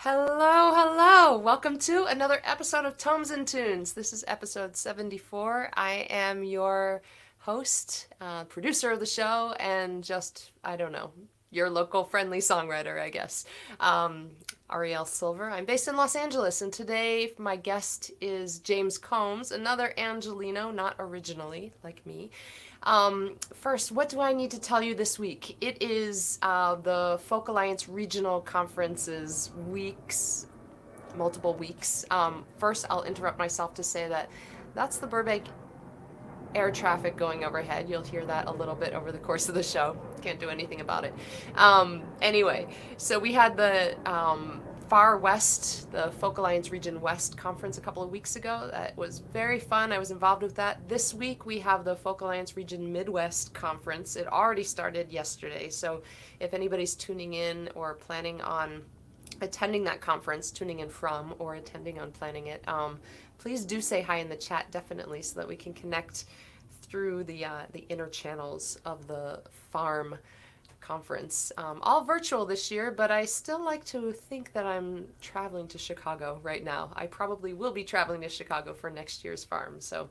Hello, hello. Welcome to another episode of Tomes and Tunes. This is episode 74. I am your host, producer of the show, and just, I don't know, your local friendly songwriter, I guess. Arielle Silver. I'm based in Los Angeles, and today my guest is James Combs, another Angelino, not originally like me. First, what do I need to tell you this week? It is the Folk Alliance Regional Conference's multiple weeks. First, I'll interrupt myself to say that that's the Burbank air traffic going overhead. You'll hear that a little bit over the course of the show. Can't do anything about it. Anyway, so we had the Far West, the Folk Alliance Region West conference a couple of weeks ago. That was very fun. I was involved with that. This week we have the Folk Alliance Region Midwest conference. It already started yesterday, so if anybody's tuning in or planning on attending that conference, tuning in from or attending on planning it, please do say hi in the chat, definitely, so that we can connect through the inner channels of the farm conference. All virtual this year, but I still like to think that I'm traveling to Chicago right now. I probably will be traveling to Chicago for next year's farm. So,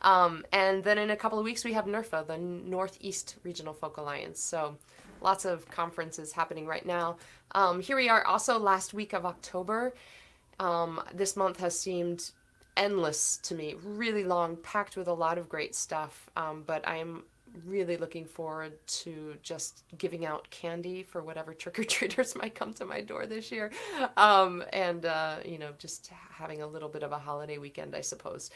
and then in a couple of weeks we have NERFA, the Northeast Regional Folk Alliance. So lots of conferences happening right now. Here we are also last week of October. This month has seemed endless to me, really long, packed with a lot of great stuff, but I am really looking forward to just giving out candy for whatever trick-or-treaters might come to my door this year, and just having a little bit of a holiday weekend, I suppose.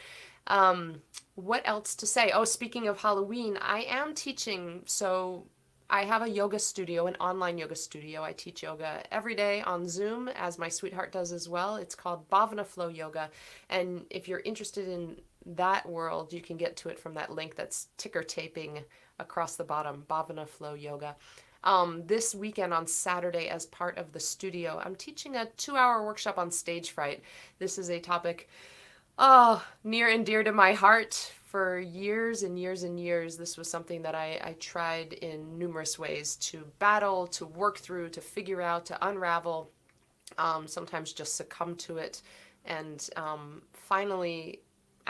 What else to say? Oh, speaking of Halloween, I am teaching, so I have a yoga studio, an online yoga studio. I teach yoga every day on Zoom, as my sweetheart does as well. It's called Bhavana Flow Yoga, and if you're interested in that world, you can get to it from that link that's ticker taping across the bottom, Bhavana Flow Yoga. This weekend on Saturday, as part of the studio, I'm teaching a 2-hour workshop on stage fright. This is a topic near and dear to my heart. For years and years and years, this was something that I tried in numerous ways to battle, to work through, to figure out, to unravel, sometimes just succumb to it. And finally,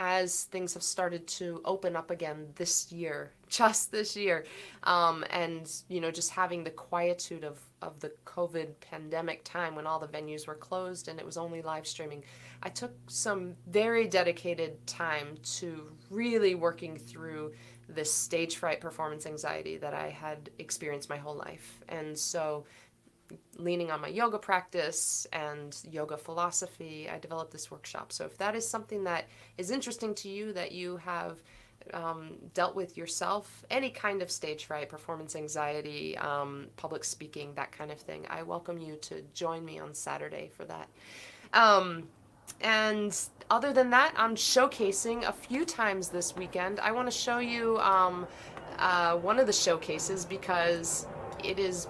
as things have started to open up again this year, just this year, and just having the quietude of the COVID pandemic time when all the venues were closed and it was only live streaming, I took some very dedicated time to really working through this stage fright performance anxiety that I had experienced my whole life. And so, leaning on my yoga practice and yoga philosophy, I developed this workshop. So if that is something that is interesting to you, that you have dealt with yourself, any kind of stage fright, performance anxiety, public speaking, that kind of thing, I welcome you to join me on Saturday for that. And other than that, I'm showcasing a few times this weekend. I want to show you one of the showcases because it is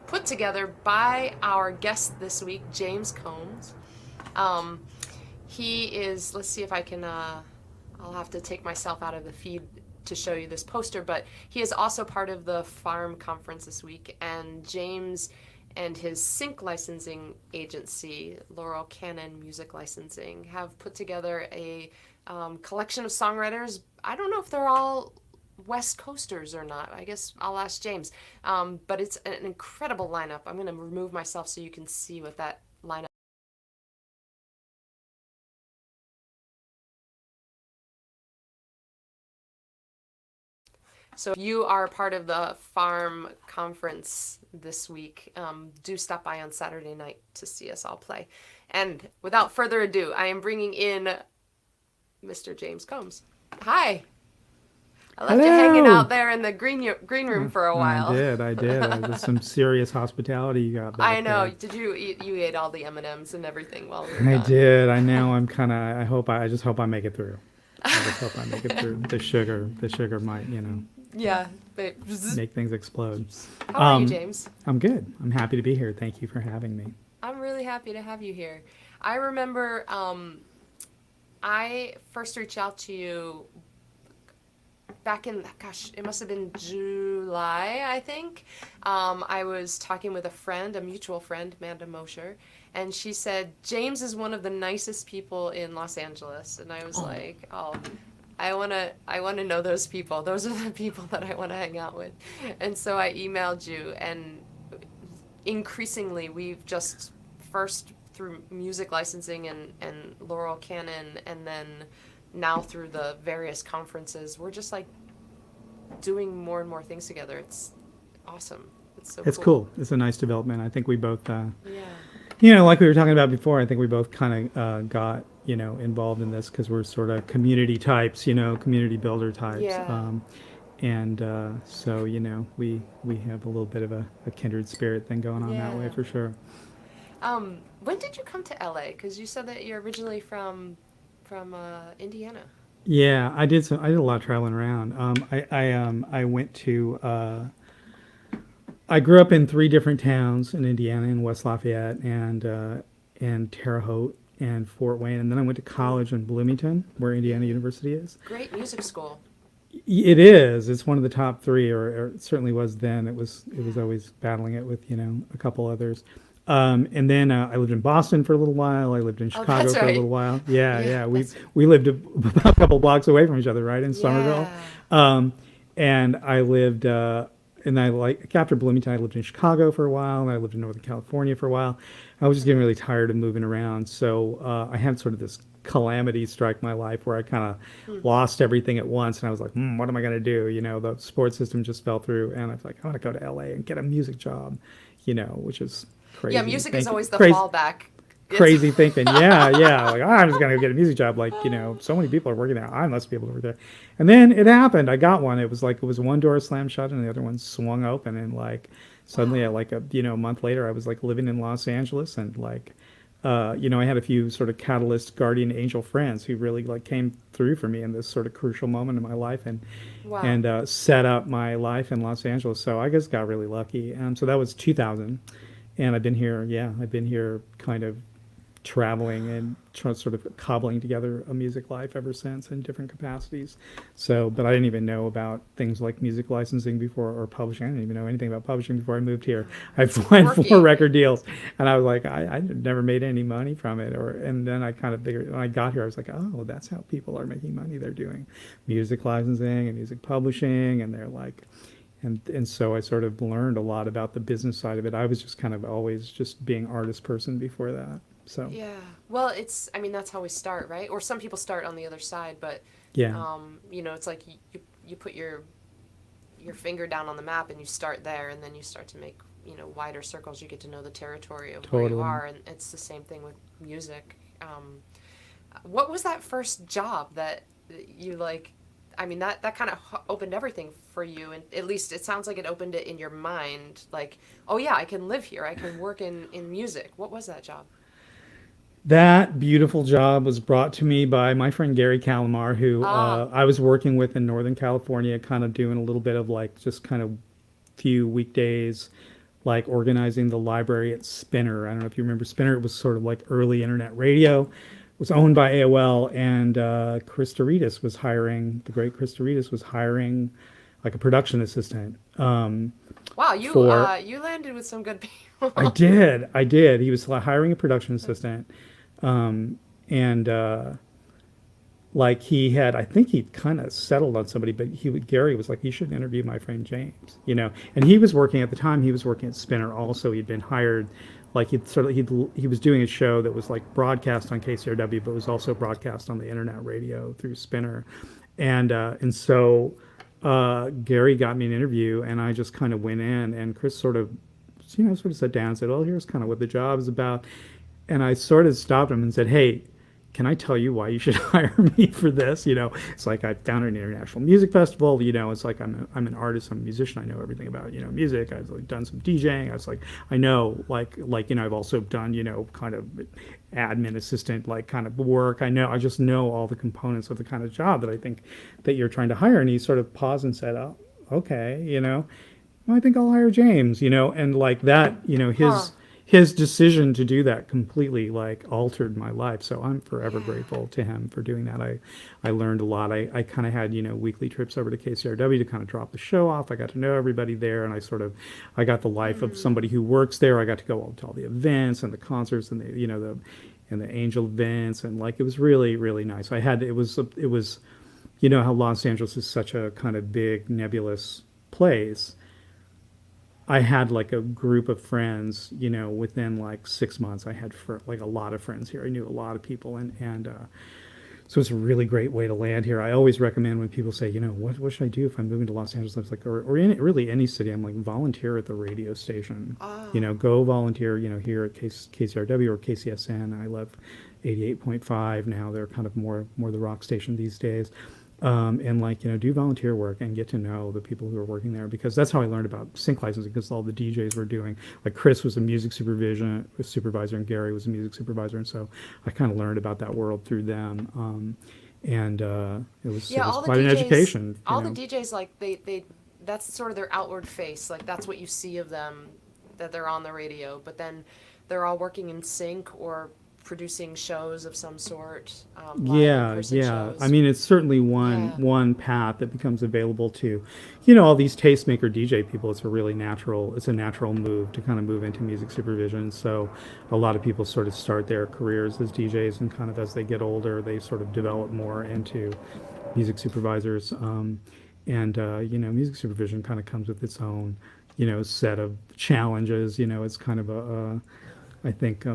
put together by our guest this week, James Combs. He is, let's see if I can, I'll have to take myself out of the feed to show you this poster, but he is also part of the Farm Conference this week, and James and his sync licensing agency, Laurel Cannon Music Licensing, have put together a collection of songwriters. I don't know if they're all West Coasters or not. I guess I'll ask James. But it's an incredible lineup. I'm going to remove myself so you can see what that lineup. So if you are part of the Farm Conference this week, do stop by on Saturday night to see us all play. And without further ado, I am bringing in Mr. James Combs. Hi. I left you hanging out there in the green room for a while. I did. There's some serious hospitality you got back I know. there. Did you eat? You ate all the M&Ms and everything while we were I gone. did. I know. I'm kind of. I just hope I make it through. I just hope I make it through. The sugar might, Yeah. make things explode. How are you, James? I'm good. I'm happy to be here. Thank you for having me. I'm really happy to have you here. I remember I first reached out to you back in, gosh, it must have been July, I think. I was talking with a friend, a mutual friend, Amanda Mosher, and she said, James is one of the nicest people in Los Angeles. And I was like, oh, I want to know those people. Those are the people that I want to hang out with. And so I emailed you, and increasingly we've just first through music licensing and Laurel Cannon, and then now through the various conferences, we're just like doing more and more things together. It's awesome. It's so It's cool. cool. It's a nice development. I think we both, Yeah. like we were talking about before, I think we both kind of got, involved in this because we're sort of community types, community builder types. Yeah. And so, we have a little bit of a kindred spirit thing going on that way Yeah. for sure. When did you come to LA? Because you said that you're originally from Indiana. Yeah, I did a lot of traveling around. I went to I grew up in three different towns in Indiana, in West Lafayette and Terre Haute and Fort Wayne, and then I went to college in Bloomington, where Indiana University is. Great music school. It is. It's one of the top three, or it certainly was then. It was Yeah. always battling it with a couple others. And then I lived in Boston for a little while. I lived in Oh, Chicago that's for a right. little while. Yeah, Yeah, yeah. We that's we lived about a couple blocks away from each other, right in Somerville. yeah. And I lived, and I like after Bloomington, I lived in Chicago for a while, and I lived in Northern California for a while. I was just getting really tired of moving around, so I had sort of this calamity strike my life where I kind of lost everything at once, and I was like, what am I going to do? The support system just fell through, and I was like, I want to go to LA and get a music job, which is crazy. Yeah, music is always the Crazy, fallback. It's, crazy thinking. Yeah, yeah. Like, I'm just going to get a music job. Like, so many people are working there. I must be able to work there. And then it happened. I got one. It was like, it was one door slammed shut and the other one swung open. And like, suddenly, wow. like a month later, I was like living in Los Angeles and like, I had a few sort of catalyst guardian angel friends who really like came through for me in this sort of crucial moment in my life Wow. and set up my life in Los Angeles. So I just got really lucky. So that was 2000. And I've been here, kind of traveling and sort of cobbling together a music life ever since in different capacities. So, but I didn't even know about things like music licensing before or publishing. I didn't even know anything about publishing before I moved here. I had four Quirky. record deals, and I was like, I never made any money from it. And then I kind of figured when I got here, I was like, oh, that's how people are making money. They're doing music licensing and music publishing, and they're like. And so I sort of learned a lot about the business side of it. I was just kind of always just being artist person before that. So Yeah. Well, I mean, that's how we start, right? Or some people start on the other side, but, yeah, it's like you put your finger down on the map and you start there, and then you start to make, wider circles. You get to know the territory of where you totally. are, and it's the same thing with music. What was that first job that you like? I mean, that kind of opened everything for you, and at least it sounds like it opened it in your mind. Like, oh yeah, I can live here. I can work in music. What was that job? That beautiful job was brought to me by my friend Gary Calamar, who Ah, I was working with in Northern California, kind of doing a little bit of like just kind of few weekdays, like organizing the library at Spinner. I don't know if you remember Spinner. It was sort of like early internet radio. It was owned by AOL, and Chris Doritas was hiring, the great Chris Doritas was hiring like a production assistant wow, for you landed with some good I people. did. I did. He was hiring a production assistant, and like I think he kind of settled on somebody, but Gary was like, you should interview my friend James, and he was working at the time. He was working at Spinner also. He'd been hired, like he was doing a show that was like broadcast on KCRW, but was also broadcast on the internet radio through Spinner, and so Gary got me an interview, and I just kind of went in, and Chris sort of sat down and said, well, here's kind of what the job is about. And I sort of stopped him and said, hey, can I tell you why you should hire me for this? It's like I'm down at an international music festival. It's like I'm an artist, I'm a musician. I know everything about music. I've like done some DJing. I was like, I know like I've also done kind of admin assistant like kind of work. I just know all the components of the kind of job that I think that you're trying to hire. And he sort of paused and said, oh, okay, well, I think I'll hire James, and like that, Huh. his decision to do that completely like altered my life. So I'm forever grateful to him for doing that. I learned a lot. I kind of had, weekly trips over to KCRW to kind of drop the show off. I got to know everybody there, and I got the life of somebody who works there. I got to go to all the events and the concerts and the angel events, and like it was really, really nice. It was how Los Angeles is such a kind of big nebulous place. I had like a group of friends, within like 6 months. I had like a lot of friends here. I knew a lot of people, and so it's a really great way to land here. I always recommend when people say, what should I do if I'm moving to Los Angeles? I was like, or really any city. I'm like, volunteer at the radio station. Go volunteer, here at KCRW or KCSN. I love 88.5 now. They're kind of more the rock station these days. And like, do volunteer work and get to know the people who are working there, because that's how I learned about sync licensing, because all the DJs were doing, like Chris was a music supervisor and Gary was a music supervisor. And so I kind of learned about that world through them. It was quite an education. All the DJs, like they that's sort of their outward face. Like that's what you see of them, that they're on the radio, but then they're all working in sync or producing shows of some sort. Shows. I mean, it's certainly one path that becomes available to, all these tastemaker DJ people. It's a natural move to kind of move into music supervision. So a lot of people sort of start their careers as DJs, and kind of as they get older, they sort of develop more into music supervisors. Music supervision kind of comes with its own, set of challenges. It's kind of I think,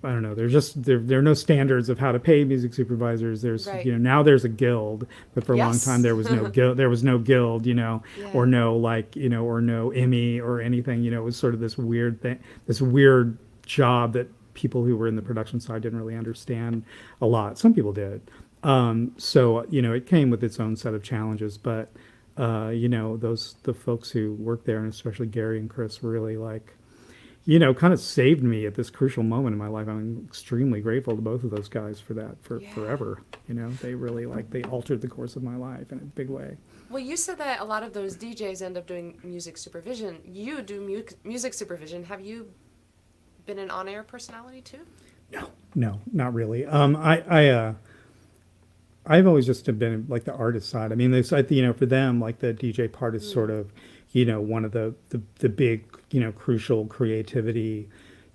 I don't know. There are no standards of how to pay music supervisors. There's now there's a guild, but for a long time there was no guild. There was no guild, or no or no Emmy or anything. It was sort of this weird thing, this weird job that people who were in the production side didn't really understand a lot. Some people did. It came with its own set of challenges, but the folks who worked there, and especially Gary and Chris, really kind of saved me at this crucial moment in my life. I'm extremely grateful to both of those guys for that, forever. They really they altered the course of my life in a big way. Well, you said that a lot of those DJs end up doing music supervision. You do music supervision. Have you been an on-air personality too? No, not really. I've always just been like the artist side. I mean, for them, like the DJ part is sort of, one of the big, crucial creativity,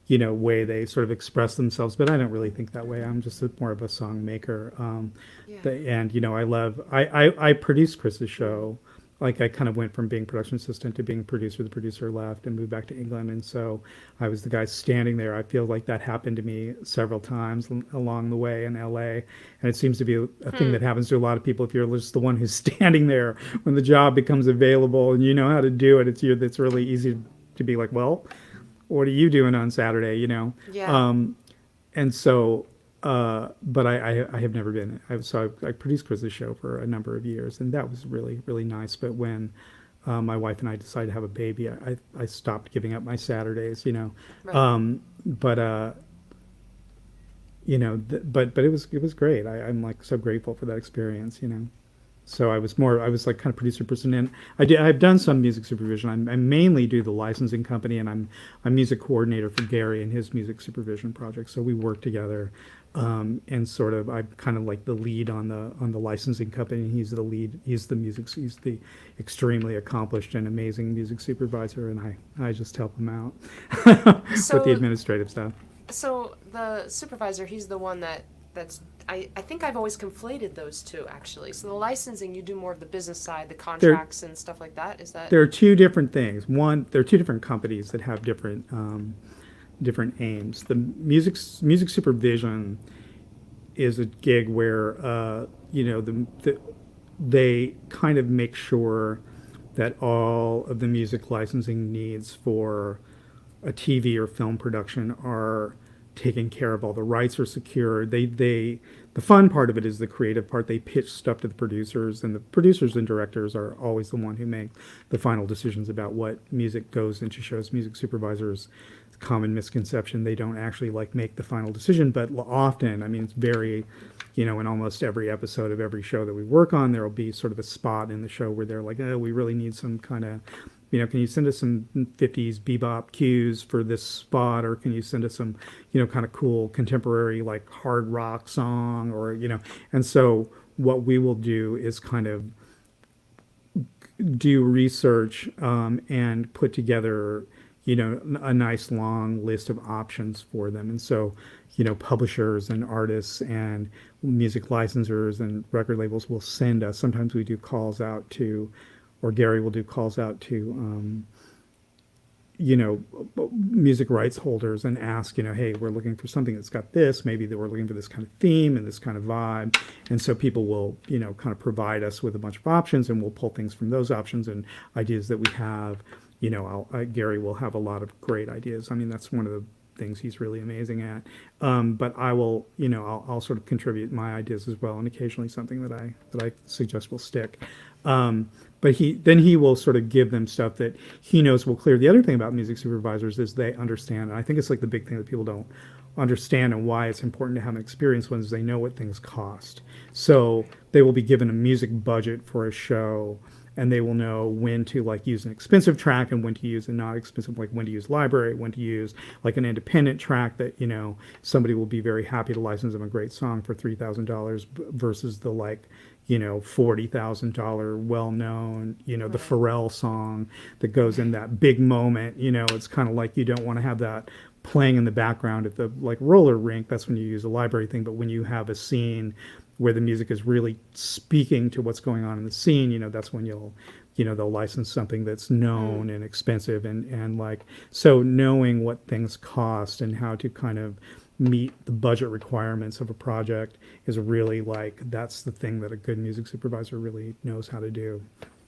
way they sort of express themselves. But I don't really think that way. I'm just more of a song maker. I produced Chris's show. Like I kind of went from being production assistant to being producer. The producer left and moved back to England, and so I was the guy standing there. I feel like that happened to me several times along the way in LA, and it seems to be a thing that happens to a lot of people. If you're just the one who's standing there when the job becomes available and you know how to do it, it's really easy to be like, well, what are you doing on Saturday? Yeah. And so. But I have never been. I produced Chris's show for a number of years, and that was really, really nice. But when my wife and I decided to have a baby, I stopped giving up my Saturdays, Right. But it was great. I'm like so grateful for that experience, So I was like kind of producer person, and I've done some music supervision. I mainly do the licensing company, and I'm music coordinator for Gary and his music supervision project. So we work together, and sort of I'm kind of like the lead on the licensing company. He's the lead. He's the extremely accomplished and amazing music supervisor, and I just help him out with the administrative stuff. So the supervisor, he's the one that's. I think I've always conflated those two, actually. So the licensing, you do more of the business side, the contracts and stuff like that. Is that? There are two different things. One, there are two different companies that have different aims. The music supervision is a gig where they kind of make sure that all of the music licensing needs for a TV or film production are taken care of. All the rights are secured. The fun part of it is the creative part. They pitch stuff to the producers, and the producers and directors are always the one who make the final decisions about what music goes into shows. Music supervisors, common misconception, they don't actually make the final decision, but often, I mean, it's very, in almost every episode of every show that we work on, there will be sort of a spot in the show where they're like, oh, we really need some kind of can you send us some 50s bebop cues for this spot, or can you send us some, kind of cool contemporary like hard rock song, or and so what we will do is kind of do research and put together a nice long list of options for them. And so publishers and artists and music licensors and record labels will send us, sometimes we do calls out to, or Gary will do calls out to music rights holders and ask, hey, we're looking for something that's got this, maybe that we're looking for this kind of theme and this kind of vibe. And so people will, kind of provide us with a bunch of options, and we'll pull things from those options and ideas that we have. Gary will have a lot of great ideas. I mean, that's one of the things he's really amazing at. But I will, I'll sort of contribute my ideas as well, and occasionally something that I suggest will stick. But he will sort of give them stuff that he knows will clear. The other thing about music supervisors is they understand, and I think it's like the big thing that people don't understand, and why it's important to have an experienced one, is they know what things cost. So they will be given a music budget for a show, and they will know when to like use an expensive track and when to use a not expensive, like when to use library, when to use like an independent track that, somebody will be very happy to license them a great song for $3,000 versus the like, $40,000 well-known, the Pharrell song that goes in that big moment. It's kind of like you don't want to have that playing in the background at the like roller rink. That's when you use a library thing. But when you have a scene where the music is really speaking to what's going on in the scene, that's when they'll license something that's known and expensive, and like, so knowing what things cost and how to kind of meet the budget requirements of a project is really like, that's the thing that a good music supervisor really knows how to do.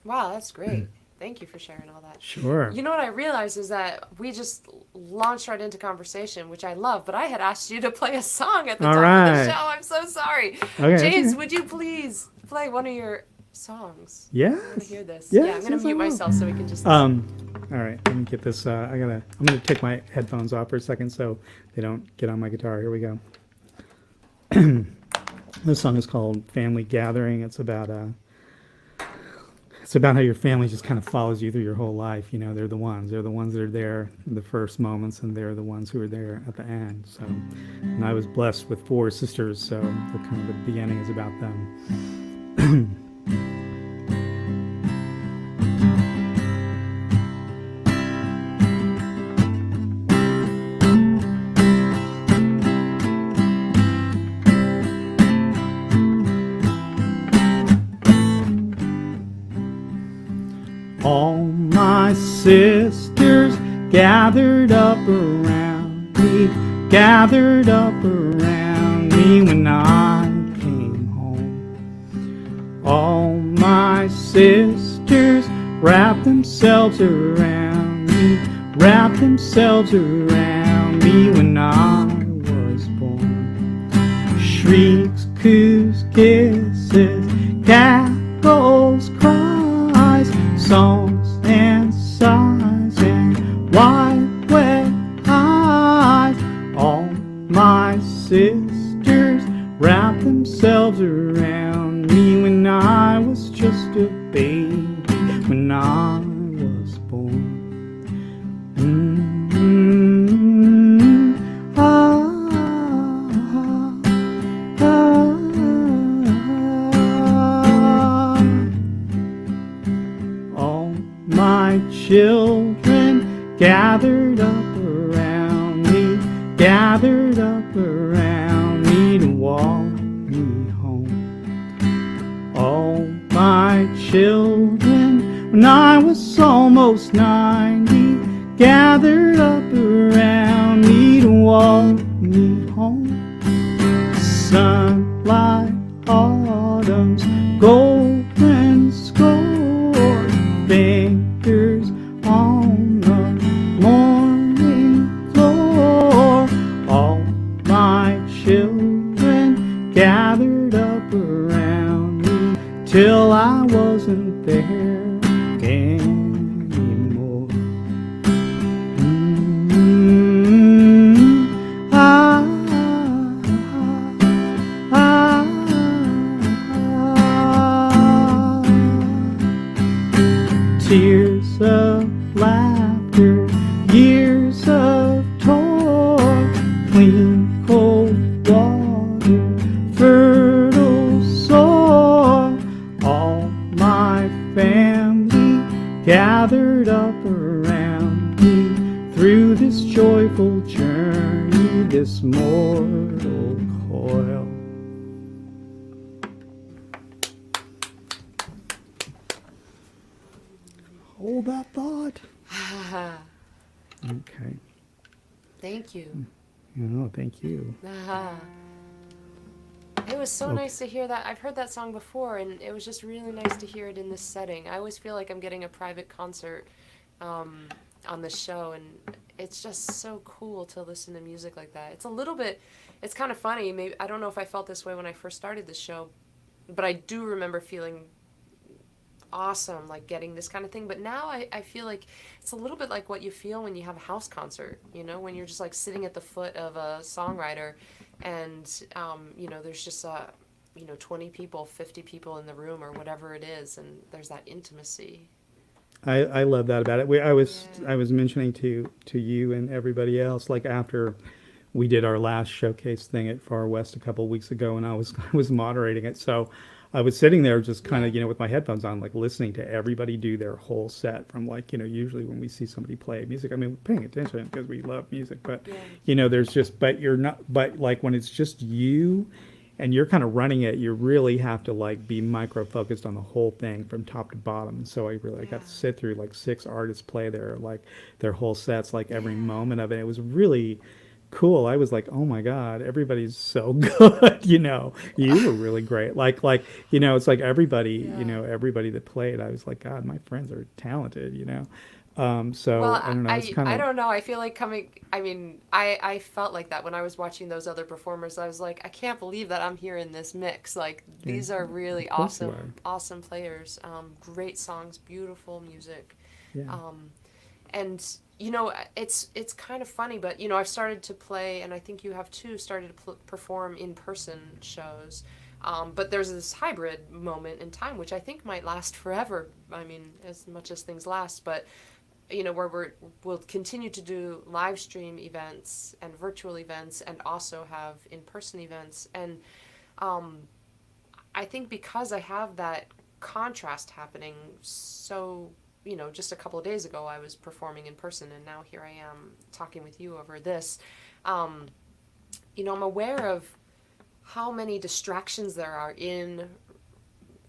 Wow, that's great. Thank you for sharing all that. Sure. You know what I realized is that we just launched right into conversation, which I love, but I had asked you to play a song at the top of the show. I'm so sorry. Okay, James, would you please play one of your songs? Yeah. I want to hear this. Yes, yeah, I'm going to mute myself so we can just all right, let me get this. I'm gonna take my headphones off for a second so they don't get on my guitar. Here we go. This song is called Family Gathering. It's about how your family just kind of follows you through your whole life. They're the ones that are there in the first moments, and they're the ones who are there at the end. So, and I was blessed with 4 sisters, so the kind of the beginning is about them. All my sisters gathered up around me when I came home. All my sisters wrapped themselves around me when I was born. Shrieks, coos, kisses, cackles, cries, songs and sighs and wide wet eyes. All my sisters wrapped themselves around me when I was just a baby, when I was born. Children gathered up around me to walk me home. All my children, when I was almost 90, gathered up around me to walk me home. Sunlight, autumn's golden score, fingers on the morning floor. All my children gathered up around me till I wasn't there anymore. Tears of Thank you. Oh, thank you. Ah. It was so Okay. nice to hear that. I've heard that song before, and it was just really nice to hear it in this setting. I always feel like I'm getting a private concert um, on this show, and it's just so cool to listen to music like that. It's a little bit, it's kind of funny. Maybe I don't know if I felt this way when I first started the show, but I do remember feeling awesome, like getting this kind of thing. But now I feel like it's a little bit like what you feel when you have a house concert, when you're just like sitting at the foot of a songwriter and, there's just, 20 people, 50 people in the room or whatever it is. And there's that intimacy. I love that about it. I was Yeah. I was mentioning to you and everybody else, like after we did our last showcase thing at Far West a couple of weeks ago, and I was I was moderating it, so I was sitting there just kind Yeah. of with my headphones on, like listening to everybody do their whole set from like usually when we see somebody play music, I mean, we're paying attention because we love music, but Yeah. there's just but you're not but like when it's just you and you're kind of running it, you really have to like be micro focused on the whole thing from top to bottom. And so I really got Yeah. to sit through like 6 artists play their whole sets, like every Yeah. moment of it. It was really cool. I was like, oh my god, everybody's so good. You were really great. It's like everybody, Yeah. everybody that played. I was like, God, my friends are talented. Well, So I don't know. It's kind I of don't know. I feel like I felt like that when I was watching those other performers. I was like, I can't believe that I'm here in this mix. Like, yeah, these are really of course you are. awesome players. Great songs, beautiful music. Yeah. Um, and, it's kind of funny, but, I've started to play, and I think you have too, started to perform in-person shows. But there's this hybrid moment in time, which I think might last forever. I mean, as much as things last, but where we'll continue to do live stream events and virtual events and also have in-person events. And I think because I have that contrast happening, so just a couple of days ago I was performing in person, and now here I am talking with you over this. um, I'm aware of how many distractions there are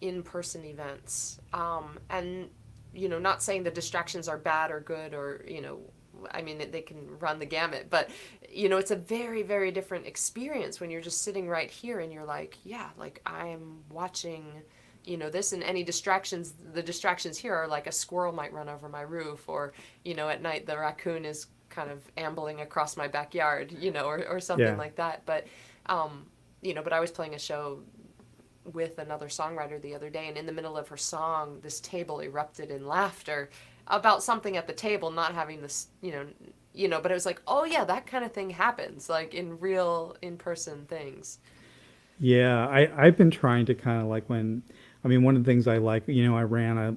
in-person events. And not saying the distractions are bad or good, or I mean, they can run the gamut, but it's a very, very different experience when you're just sitting right here and you're like, yeah, like I'm watching this. And any distractions, the distractions here are like a squirrel might run over my roof, or at night the raccoon is kind of ambling across my backyard, or something Yeah. like that. But but I was playing a show with another songwriter the other day, and in the middle of her song, this table erupted in laughter about something at the table not having this, but it was like, oh yeah, that kind of thing happens, like in real in-person things. Yeah, I've been trying to kind of like I mean, one of the things I like, I ran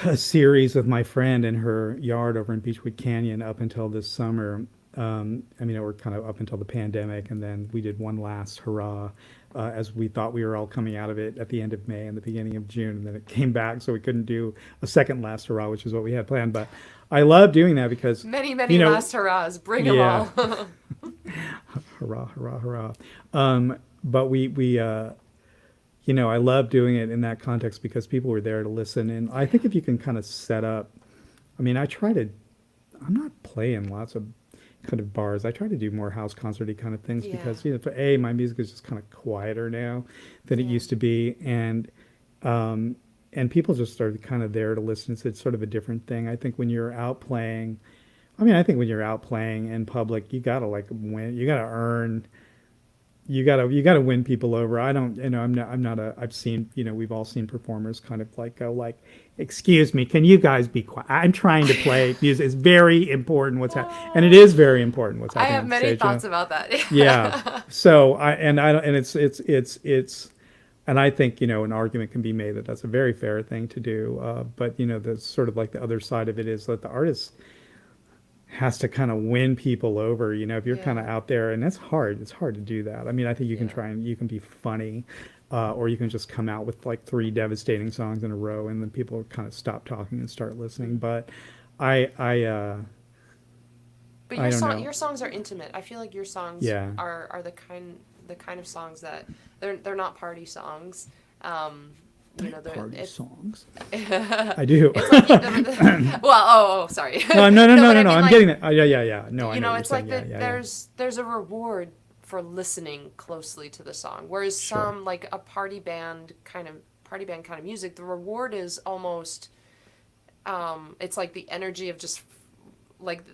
a series with my friend in her yard over in Beechwood Canyon up until this summer. I mean, we're kind of up until the pandemic, and then we did one last hurrah as we thought we were all coming out of it at the end of May and the beginning of June, and then it came back, so we couldn't do a second last hurrah, which is what we had planned. But I love doing that because, Many, you many know, last hurrahs, bring them yeah, all. hurrah, hurrah, hurrah. But I love doing it in that context because people were there to listen, and I think if you can kind of set up, I mean, I'm not playing lots of kind of bars. I try to do more house concerty kind of things Yeah. because for A, my music is just kind of quieter now than it Yeah. used to be, and people just are kind of there to listen. So it's sort of a different thing. I think when you're out playing, I think when you're out playing in public, you gotta like win. You gotta earn. You gotta win people over. I don't. I'm not a. I've seen. We've all seen performers kind of like go like, "Excuse me, can you guys be quiet? I'm trying to play music. It's very important what's happening, and it is very important what's I happening have on many stage. thoughts about that. Yeah. So I don't, and it's and I think an argument can be made that that's a very fair thing to do. But the sort of like the other side of it is that the artist has to kind of win people over. If you're kind Yeah. of out there, and that's hard. It's hard to do that. I mean, I think you can Yeah. try and you can be funny, or you can just come out with like 3 devastating songs in a row, and then people kind of stop talking and start listening. But I I uh, But I don't know. your songs are intimate. I feel like your songs Yeah. are the kind of songs that they're not party songs. Um, you know, Party it's songs. I do. it's like well, sorry. No, no, no, No, no, but no, I no. mean I'm like, getting it. Oh, yeah, yeah, yeah. No, I you know know, what you're it's like saying. Yeah, that yeah, yeah. there's a reward for listening closely to the song, whereas Sure. some like a party band kind of music, the reward is almost it's like the energy of just like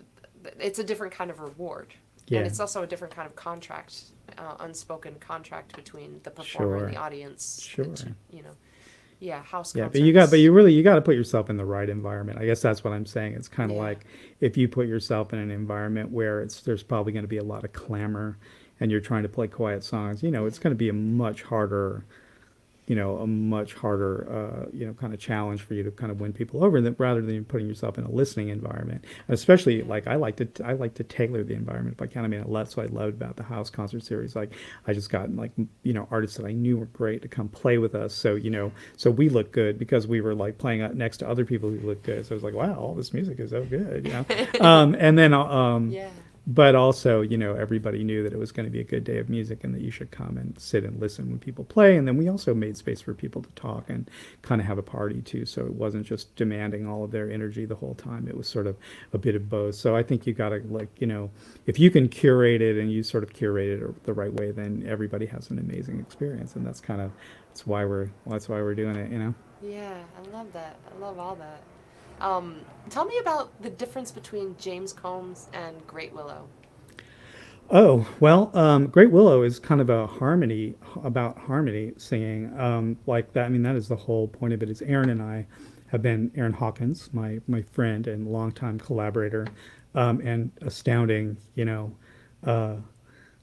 it's a different kind of reward, and Yeah. it's also a different kind of contract, unspoken contract between the performer and the Sure. audience. Sure. You know, yeah, house Yeah, concerts. you got to put yourself in the right environment. I guess that's what I'm saying. It's kind of Yeah, like if you put yourself in an environment where there's probably going to be a lot of clamor and you're trying to play quiet songs, yeah, it's going to be a much harder, kind of challenge for you to kind of win people over than rather than putting yourself in a listening environment. Especially yeah. like I like to tailor the environment if I can. I mean, that's what I loved about the house concert series. Like I just got like artists that I knew were great to come play with us. So so we look good because we were like playing next to other people who looked good. So it was like, wow, all this music is so good. And then Yeah. but also, everybody knew that it was going to be a good day of music and that you should come and sit and listen when people play. And then we also made space for people to talk and kind of have a party too. So it wasn't just demanding all of their energy the whole time. It was sort of a bit of both. So I think you got to if you can curate it and you sort of curate it the right way, then everybody has an amazing experience. And that's why we're doing it. Yeah, I love that. I love all that. Tell me about the difference between James Combs and Great Willow. Oh, well, Great Willow is kind of about harmony singing, like that. I mean, that is the whole point of it. Is Aaron Hawkins, my friend and longtime collaborator, and astounding, uh,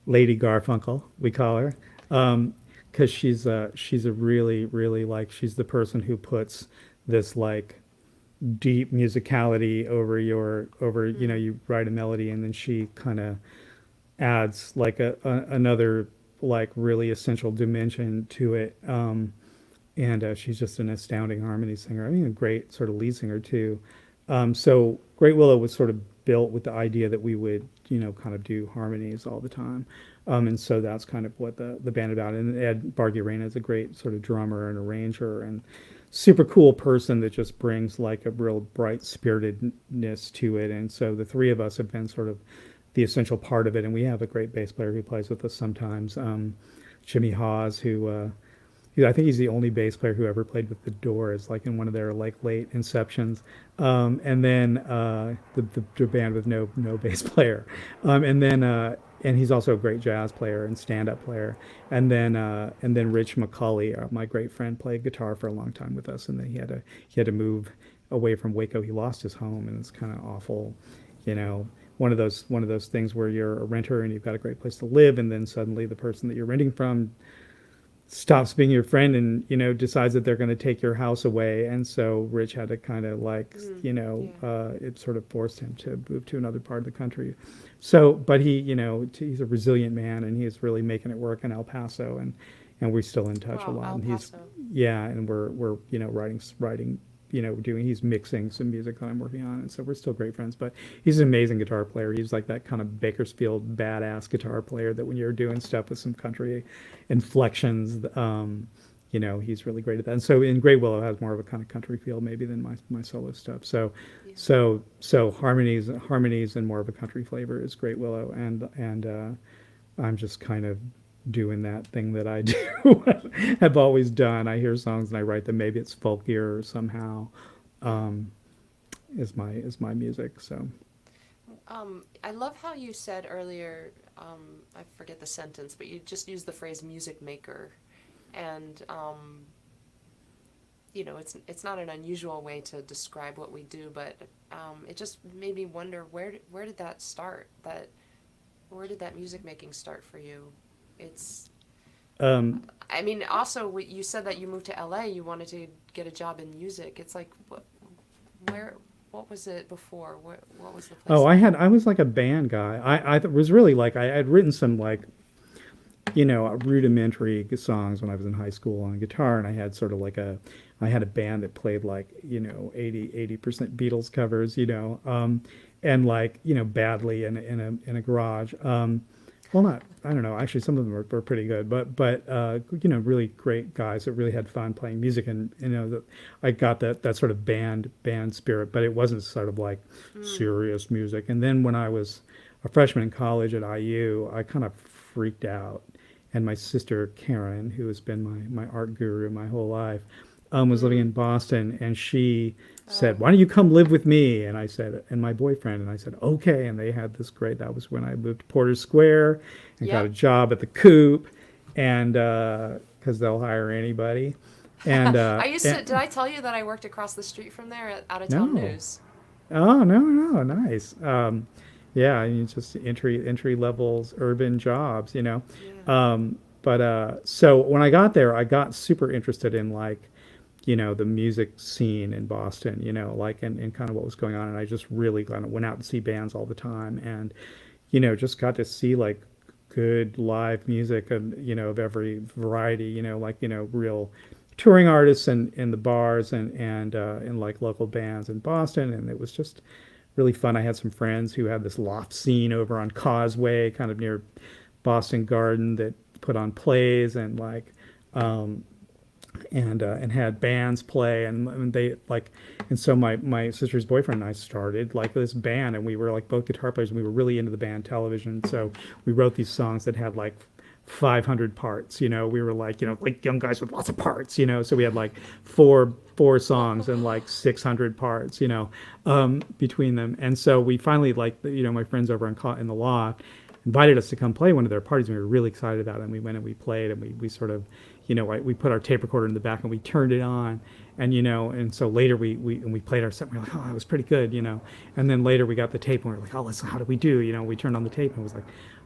Lady Garfunkel, we call her, because she's a really, really like she's the person who puts this like deep musicality over Mm. you write a melody and then she kind of adds like another like really essential dimension to it. And she's just an astounding harmony singer. I mean, a great sort of lead singer too. So Great Willow was sort of built with the idea that we would, kind of do harmonies all the time. And so that's kind of what the band about. And Ed Barguarena is a great sort of drummer and arranger and super cool person that just brings like a real bright spiritedness to it. And so the three of us have been sort of the essential part of it. And we have a great bass player who plays with us sometimes, Jimmy Hawes, who I think he's the only bass player who ever played with the Doors, like in one of their like late inceptions. And then the band with no bass player, and he's also a great jazz player and stand up player. And then Rich McCauley, my great friend, played guitar for a long time with us, and then he had to move away from Waco. He lost his home, and it's kind of awful, you know. One of those things where you're a renter and you've got a great place to live, and then suddenly the person that you're renting from stops being your friend and decides that they're going to take your house away. And so Rich had to kind of like Mm. Yeah. it sort of forced him to move to another part of the country. So but he's a resilient man and he's really making it work in El Paso, and we're still in touch a Wow, lot. El And he's Paso. yeah and we're writing he's mixing some music that I'm working on, and so we're still great friends. But he's an amazing guitar player. He's like that kind of Bakersfield badass guitar player that when you're doing stuff with some country inflections, he's really great at that. And so in Great Willow has more of a kind of country feel maybe than my solo stuff. So Yeah. so harmonies and more of a country flavor is Great Willow, and I'm just kind of doing that thing that I do have always done. I hear songs and I write them. Maybe it's folkier somehow. Yeah. Is my music. So I love how you said earlier, I forget the sentence, but you just used the phrase music maker. And, it's not an unusual way to describe what we do, but it just made me wonder where did that start? Where did that music making start for you? It's, um, I mean, also, you said that you moved to LA, you wanted to get a job in music. It's like, what was it before? What was the place? oh, I was like a band guy. I was really like I had written some like rudimentary songs when I was in high school on guitar, and I had sort of like I had a band that played like 80% Beatles covers, and like badly in a garage. well, not, I don't know. Actually, some of them were pretty good, but you know, really great guys that really had fun playing music, and you know, that I got that sort of band spirit, but it wasn't sort of like Mm. serious music. And then when I was a freshman in college at IU, I kind of freaked out, and my sister Karen, who has been my art guru my whole life, was living Mm. in Boston, and she Oh. said, "Why don't you come live with me?" And I said, and my boyfriend, and I said, "Okay." And they had this great. That was when I moved to Porter Square, and got a Yep. job at the Coop, and because they'll hire anybody, and Did I tell you that I worked across the street from there at Out of Town no, News? oh no, no, nice. Yeah, I mean, just entry levels urban jobs, you know. Yeah. But so when I got there, I got super interested in like, you know, the music scene in Boston, you know, like and kind of what was going on. And I just really kind of went out to see bands all the time, and, you know, just got to see like good live music and, you know, of every variety, you know, like, you know, real touring artists and in the bars and like local bands in Boston. And it was just really fun. I had some friends who had this loft scene over on Causeway, kind of near Boston Garden, that put on plays and like um, and had bands play, and they like, and so my sister's boyfriend and I started like this band, and we were like both guitar players, and we were really into the band Television. So we wrote these songs that had like 500 parts, you know. We were like, you know, like young guys with lots of parts, you know. So we had like four songs and like 600 parts, you know, between them. And so we finally, like, you know, my friends over in the loft invited us to come play one of their parties, and we were really excited about it. And we went and we played, and we sort of, you know, we put our tape recorder in the back and we turned it on, and you know, and so later we played our set. And we were like, oh, it was pretty good, you know. And then later we got the tape, and we were like, oh, listen, how do we do? You know, we turned on the tape, and it was like,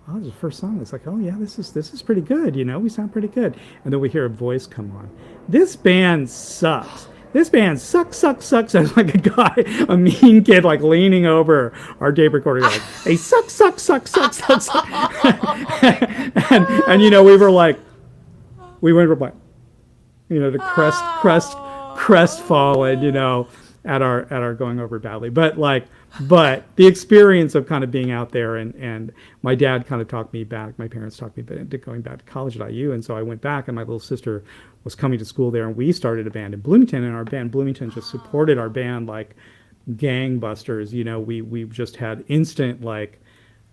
oh, this is the first song. It's like, oh yeah, this is pretty good, you know. We sound pretty good. And then we hear a voice come on. This band sucks. This band sucks. And like a guy, a mean kid, like leaning over our tape recorder, like, they suck. Oh my And you know, we were like, we went from like, you know, the Oh. crestfallen, you know, at our going over badly. But the experience of kind of being out there, and my dad kind of talked me back, my parents talked me into going back to college at IU, and so I went back, and my little sister was coming to school there, and we started a band in Bloomington, and our band Bloomington just supported our band like gangbusters. You know, we just had instant, like,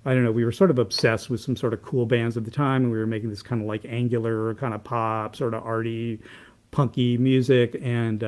I don't know, we were sort of obsessed with some sort of cool bands at the time, and we were making this kind of like angular, kind of pop, sort of arty, punky music, and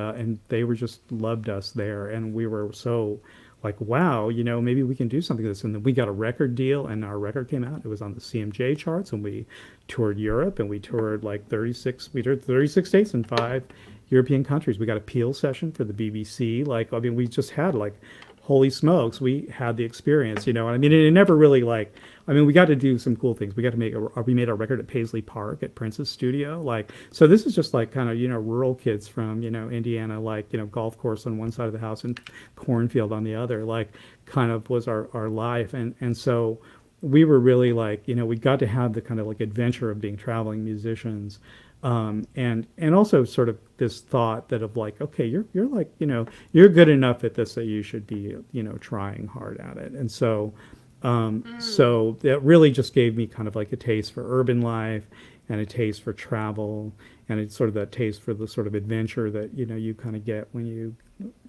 they were just loved us there, and we were so like, wow, you know, maybe we can do something like this. And then we got a record deal, and our record came out. It was on the CMJ charts, and we toured Europe, and we toured like 36, we toured 36 states and 5 European countries. We got a Peel session for the BBC. Like, I mean, we just had like, holy smokes, we had the experience, you know. And I mean, it never really like, I mean, we got to do some cool things. We got to we made a record at Paisley Park at Prince's studio. Like, so this is just like kind of, you know, rural kids from, you know, Indiana, like, you know, golf course on one side of the house and cornfield on the other, like, kind of was our life. And so we were really like, you know, we got to have the kind of like adventure of being traveling musicians, and also sort of this thought that of like, okay, you're like, you know, you're good enough at this that you should be, you know, trying hard at it. And so Mm. so that really just gave me kind of like a taste for urban life, and a taste for travel, and it's sort of that taste for the sort of adventure that, you know, you kind of get when you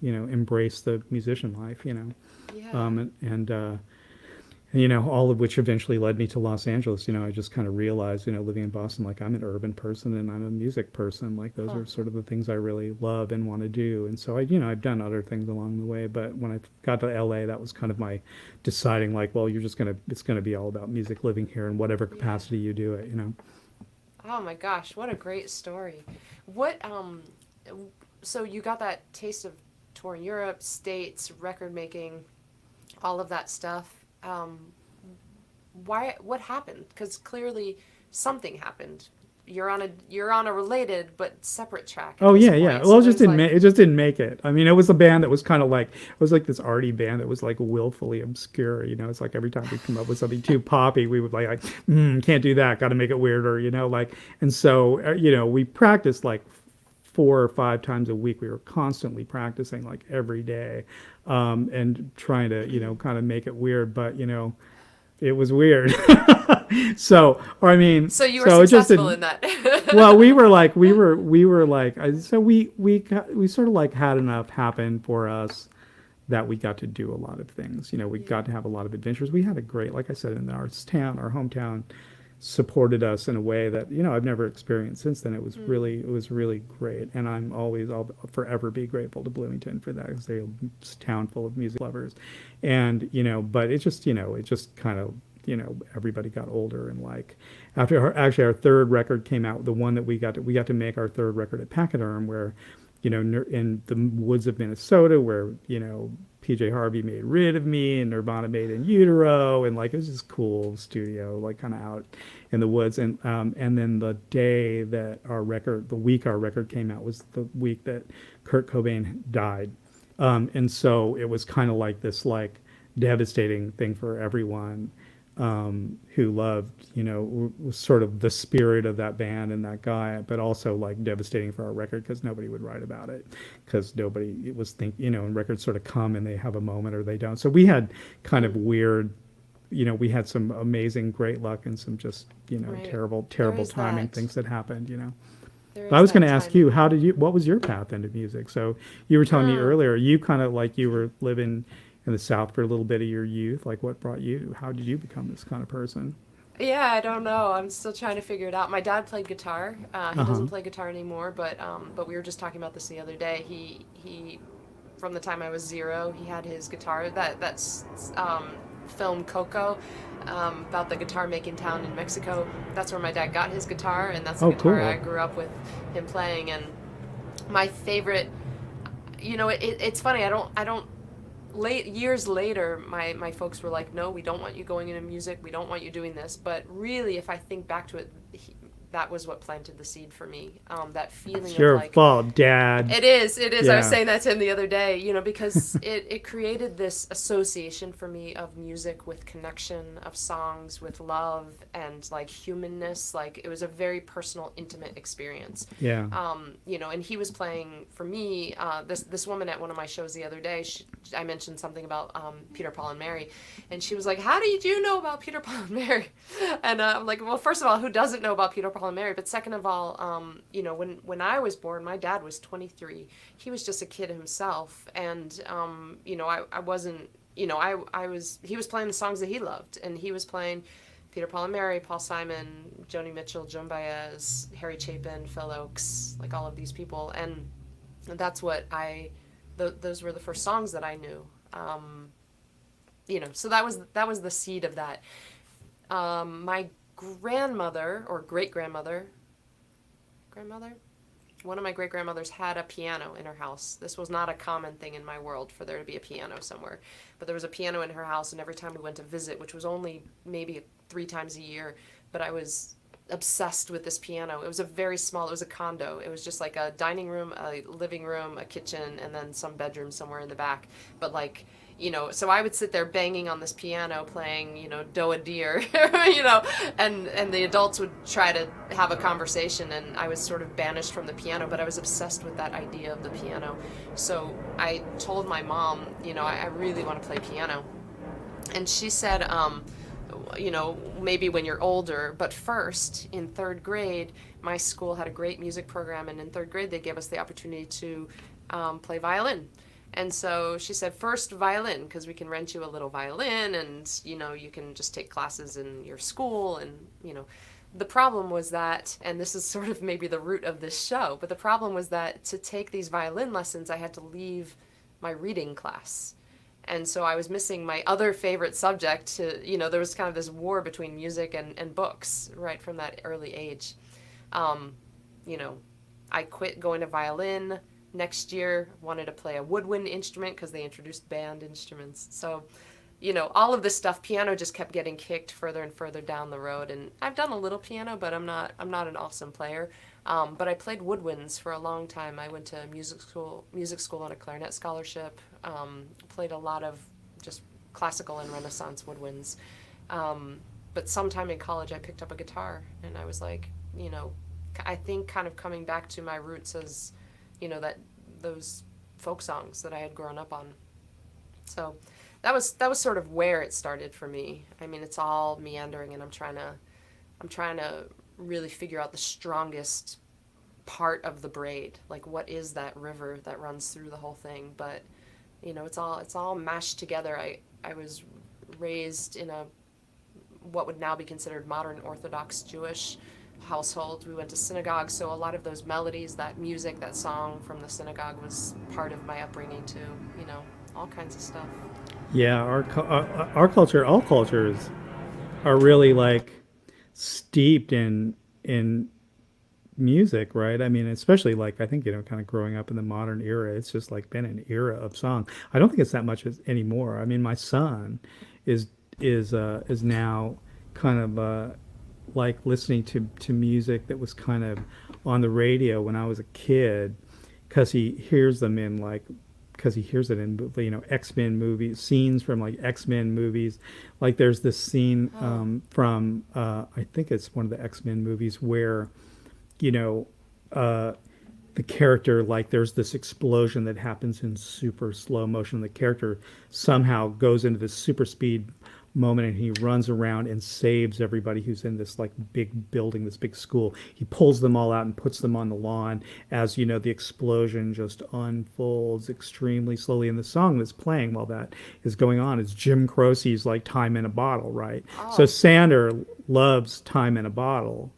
know, embrace the musician life, you know. Yeah. And you know, all of which eventually led me to Los Angeles. You know, I just kind of realized, you know, living in Boston, like, I'm an urban person and I'm a music person. Like, those Huh. are sort of the things I really love and want to do. And so you know, I've done other things along the way, but when I got to LA, that was kind of my deciding, like, well, it's gonna be all about music living here in whatever Yeah. capacity you do it, you know. Oh my gosh, what a great story. What so you got that taste of touring Europe, States, record making, all of that stuff. Why what happened? Cuz clearly something happened. You're on a related but separate track at Oh this yeah, yeah. point. Well, So there's like it just didn't make it. I mean, it was a band that was kind of like, it was like this arty band that was like willfully obscure. You know, it's like every time we come up with something too poppy, we would like, can't do that. Got to make it weirder. You know, like, and so you know, we practiced like 4 or 5 times a week. We were constantly practicing like every day, and trying to, you know, kind of make it weird. But you know, it was weird. So, or I mean, So you were so it just successful didn't. in that. Well, we were like, so we sort of like had enough happen for us that we got to do a lot of things. You know, we Yeah. got to have a lot of adventures. We had a great, like I said, in our hometown, supported us in a way that I've never experienced since then. It was really great, and I'll forever be grateful to Bloomington for that, because they're a town full of music lovers, and but it just kind of everybody got older, and like actually our third record came out, the one that we got to make our third record at Pachyderm, where in the woods of Minnesota, where PJ Harvey made Rid of Me and Nirvana made In Utero, and like it was this cool studio, like kind of out in the woods. And then the week our record came out was the week that Kurt Cobain died. And so it was kind of like this like devastating thing for everyone who loved, was sort of the spirit of that band and that guy, but also like devastating for our record, because nobody would write about it, because nobody it was and records sort of come and they have a moment or they don't. So we had kind of weird, we had some amazing great luck and some just Right. terrible There is timing that. things that happened. There But I is was going that to ask timing. you, what was your path into music? So you were telling me Hmm. earlier, you kind of like you were living in the South for a little bit of your youth. Like what brought you, how did you become this kind of person? Yeah, I don't know. I'm still trying to figure it out. My dad played guitar. He Uh-huh. doesn't play guitar anymore, but we were just talking about this the other day. He from the time I was 0, he had his guitar. That's film Coco, about the guitar making town in Mexico. That's where my dad got his guitar, and that's the Oh, guitar I cool. grew up with him playing. And my favorite, it's funny. I don't late years later, my folks were like, no, we don't want you going into music, we don't want you doing this. But really, if I think back to it, that was what planted the seed for me, that It's feeling of your like, fault, Dad. it is. I was Yeah. saying that to him the other day, because it created this association for me of music with connection, of songs with love and like humanness. Like it was a very personal, intimate experience. Yeah. And he was playing for me. This woman at one of my shows the other day, I mentioned something about Peter, Paul, and Mary, and she was like, "How did you know about Peter, Paul, and Mary?" And I'm like, "Well, first of all, who doesn't know about Peter, Paul, and Mary? But second of all, when I was born, my dad was 23. He was just a kid himself, and I wasn't. I was. He was playing the songs that he loved, and he was playing Peter, Paul, and Mary, Paul Simon, Joni Mitchell, Joan Baez, Harry Chapin, Phil Oakes, like all of these people, and that's what those were the first songs that I knew. So that was the seed of that. My grandmother or grandmother, one of my great grandmothers had a piano in her house. This was not a common thing in my world for there to be a piano somewhere, but there was a piano in her house, and every time we went to visit, which was only maybe 3 times a year, but I was obsessed with this piano. It was it was a condo. It was just like a dining room, a living room, a kitchen, and then some bedroom somewhere in the back. But like, so I would sit there banging on this piano playing, Do a Deer, and the adults would try to have a conversation, and I was sort of banished from the piano, but I was obsessed with that idea of the piano. So I told my mom, I really want to play piano. And she said, maybe when you're older, but first, in 3rd grade, my school had a great music program, and in 3rd grade, they gave us the opportunity to play violin. And so she said, first violin, because we can rent you a little violin, and, you can just take classes in your school, and, the problem was that, and this is sort of maybe the root of this show, but the problem was that to take these violin lessons, I had to leave my reading class. And so I was missing my other favorite subject. There was kind of this war between music and books right from that early age. Um, you know, I quit going to violin. Next year, wanted to play a woodwind instrument because they introduced band instruments. So, all of this stuff, piano just kept getting kicked further and further down the road. And I've done a little piano, but I'm not an awesome player. But I played woodwinds for a long time. I went to music school on a clarinet scholarship. Played a lot of just classical and Renaissance woodwinds. But sometime in college, I picked up a guitar, and I was like, I think kind of coming back to my roots as, that those folk songs that I had grown up on. So that was sort of where it started for me. I mean, it's all meandering, and I'm trying to really figure out the strongest part of the braid. Like, what is that river that runs through the whole thing? But it's all mashed together. I was raised in a what would now be considered modern Orthodox Jewish household. We went to synagogue, so a lot of those melodies, that music, that song from the synagogue was part of my upbringing too. All kinds of stuff. Yeah, our culture, all cultures, are really like steeped in music, right? I mean, especially like I think kind of growing up in the modern era, it's just like been an era of song. I don't think it's that much anymore. I mean, my son is is now kind of like listening to music that was kind of on the radio when I was a kid, because he hears them in like because he hears it in X-Men movies, scenes from like X-Men movies. Like there's this scene Oh, from I think it's one of the X-Men movies where you know, uh, the character, like there's this explosion that happens in super slow motion. The character somehow goes into this super speed moment and he runs around and saves everybody who's in this like big building, this big school. He pulls them all out and puts them on the lawn as the explosion just unfolds extremely slowly. And the song that's playing while that is going on is Jim Croce's like Time in a Bottle, right? So oh, Sander loves Time in a Bottle,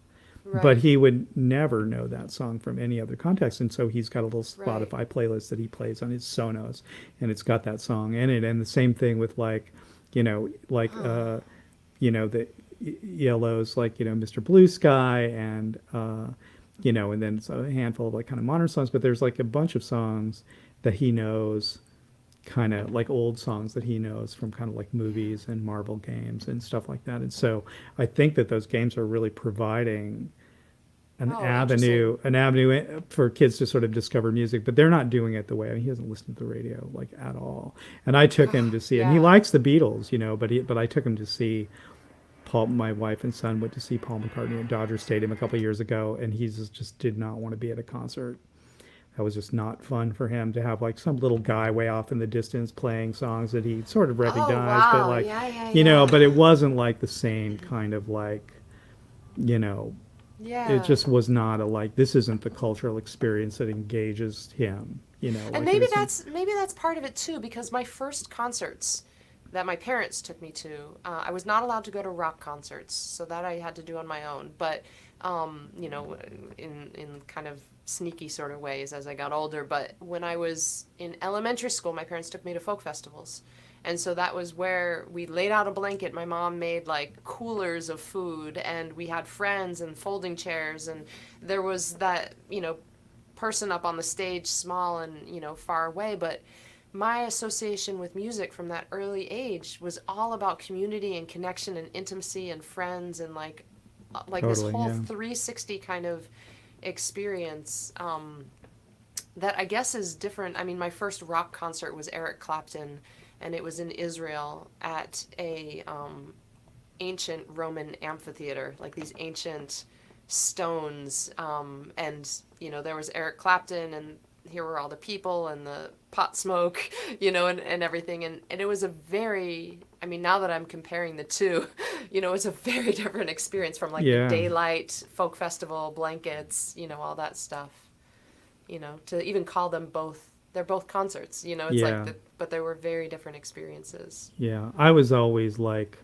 but right, he would never know that song from any other context. And so he's got a little right. Spotify playlist that he plays on his Sonos, and it's got that song in it. And the same thing with like, like, Huh. the Yellow's like, Mr. Blue Sky, and, and then it's a handful of like kind of modern songs, but there's like a bunch of songs that he knows, kind of like old songs that he knows from kind of like movies and Marvel games and stuff like that. And so I think that those games are really providing Oh, interesting. an avenue for kids to sort of discover music, but they're not doing it the way. I mean, he doesn't listen to the radio like at all. And I took him to see, and he Yeah. likes the Beatles, but I took him to see Paul. My wife and son went to see Paul McCartney at Dodger Stadium a couple of years ago, and he just did not want to be at a concert. That was just not fun for him to have like some little guy way off in the distance playing songs that he sort of Oh, recognized, but wow. like, Yeah, yeah, yeah. but it wasn't like the same kind of like, you know, it Yeah. just was not a like, this isn't the cultural experience that engages him, And like it isn't. maybe that's part of it too, because my first concerts that my parents took me to, I was not allowed to go to rock concerts, so that I had to do on my own. But in kind of sneaky sort of ways as I got older. But when I was in elementary school, my parents took me to folk festivals. And so that was where we laid out a blanket. My mom made like coolers of food, and we had friends and folding chairs, and there was that, person up on the stage, small and, far away. But my association with music from that early age was all about community and connection and intimacy and friends, and like this Totally, whole yeah. 360 kind of experience, that I guess is different. I mean, my first rock concert was Eric Clapton, and it was in Israel at a ancient Roman amphitheater, like these ancient stones. And, there was Eric Clapton, and here were all the people and the pot smoke, and everything. And it was a very, I mean, now that I'm comparing the two, it's a very different experience from like the Yeah. daylight folk festival blankets, all that stuff, to even call them both. They're both concerts, it's like Yeah. but they were very different experiences. Yeah. I was always like,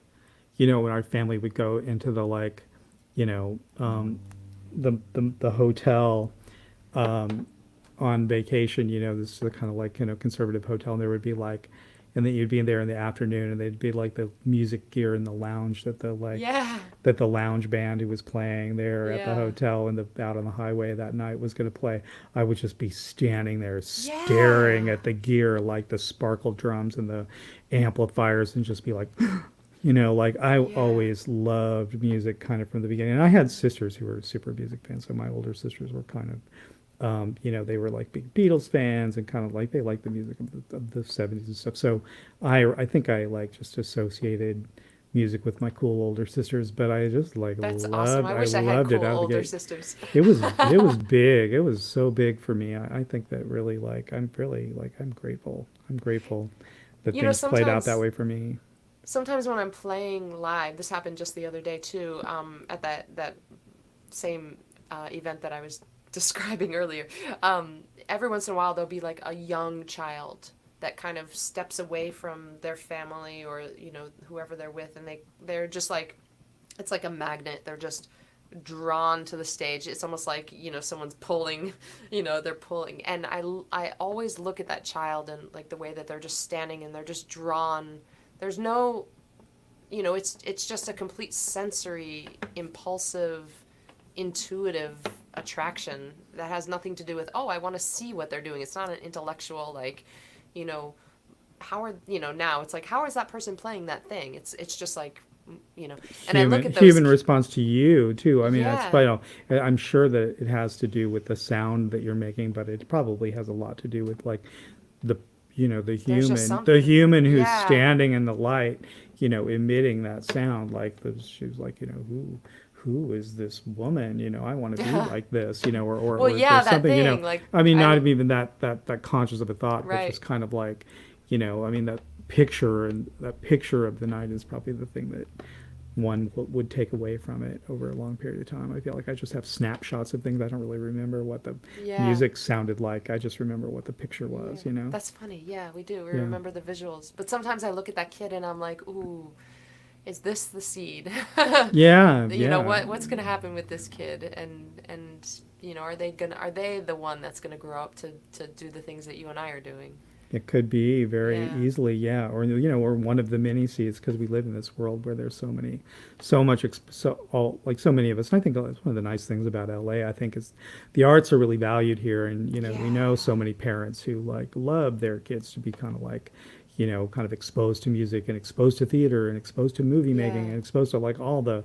when our family would go into the like, you know, um, the hotel, um, on vacation, this is the kind of like, conservative hotel, and there would be like, and then you'd be in there in the afternoon, and they'd be like the music gear in the lounge Yeah. that the lounge band who was playing there at the Yeah. hotel and out on the highway that night was going to play. I would just be standing there staring Yeah. at the gear, like the sparkle drums and the amplifiers, and just be like, like I Yeah. always loved music kind of from the beginning. And I had sisters who were super music fans, so my older sisters were kind of, they were like big Beatles fans and kind of like they liked the music of the 70s and stuff. So I think I like just associated music with my cool older sisters, but I just like That's awesome. I I wish I had loved it cool out of the older gate. sisters. It was big. It was so big for me. I think that really like I'm really like I'm grateful. I'm grateful that You know, things played out that sometimes way for me. sometimes when I'm playing live, this happened just the other day too, at that same event that I was describing earlier. Every once in a while, there'll be like a young child that kind of steps away from their family or whoever they're with, and they're just like, it's like a magnet. They're just drawn to the stage. It's almost like someone's pulling, they're pulling, and I always look at that child and like the way that they're just standing and they're just drawn. There's no, it's just a complete sensory, impulsive, intuitive attraction that has nothing to do with, oh, I want to see what they're doing. It's not an intellectual like, you know how are now it's like, how is that person playing that thing? It's just like, and I look Human at those. human response to you too. I mean, that's Yeah. but I'm sure that it has to do with the sound that you're making, but it probably has a lot to do with like the the There's just human something. who's Yeah. standing in the light, emitting that sound. Like she was like, who is this woman? I want to be like this, Well, or yeah, there's that something, thing. Like, I mean, I not look. even that conscious of a thought, but Right. just kind of like, I mean, that picture of the night is probably the thing that one would take away from it over a long period of time. I feel like I just have snapshots of things. I don't really remember what the Yeah. music sounded like. I just remember what the picture Yeah. was. That's funny. Yeah, we do. We Yeah. remember the visuals. But sometimes I look at that kid and I'm like, ooh, is this the seed? Yeah, yeah. What's gonna happen with this kid? And are they the one that's gonna grow up to do the things that you and I are doing? It could be very Yeah. easily, yeah, or one of the many seeds because we live in this world where there's so much, like so many of us. And I think that's one of the nice things about LA. I think is the arts are really valued here, and we know Yeah. so many parents who like love their kids to be kind of like, kind of exposed to music and exposed to theater and exposed to movie making Yeah. and exposed to like all the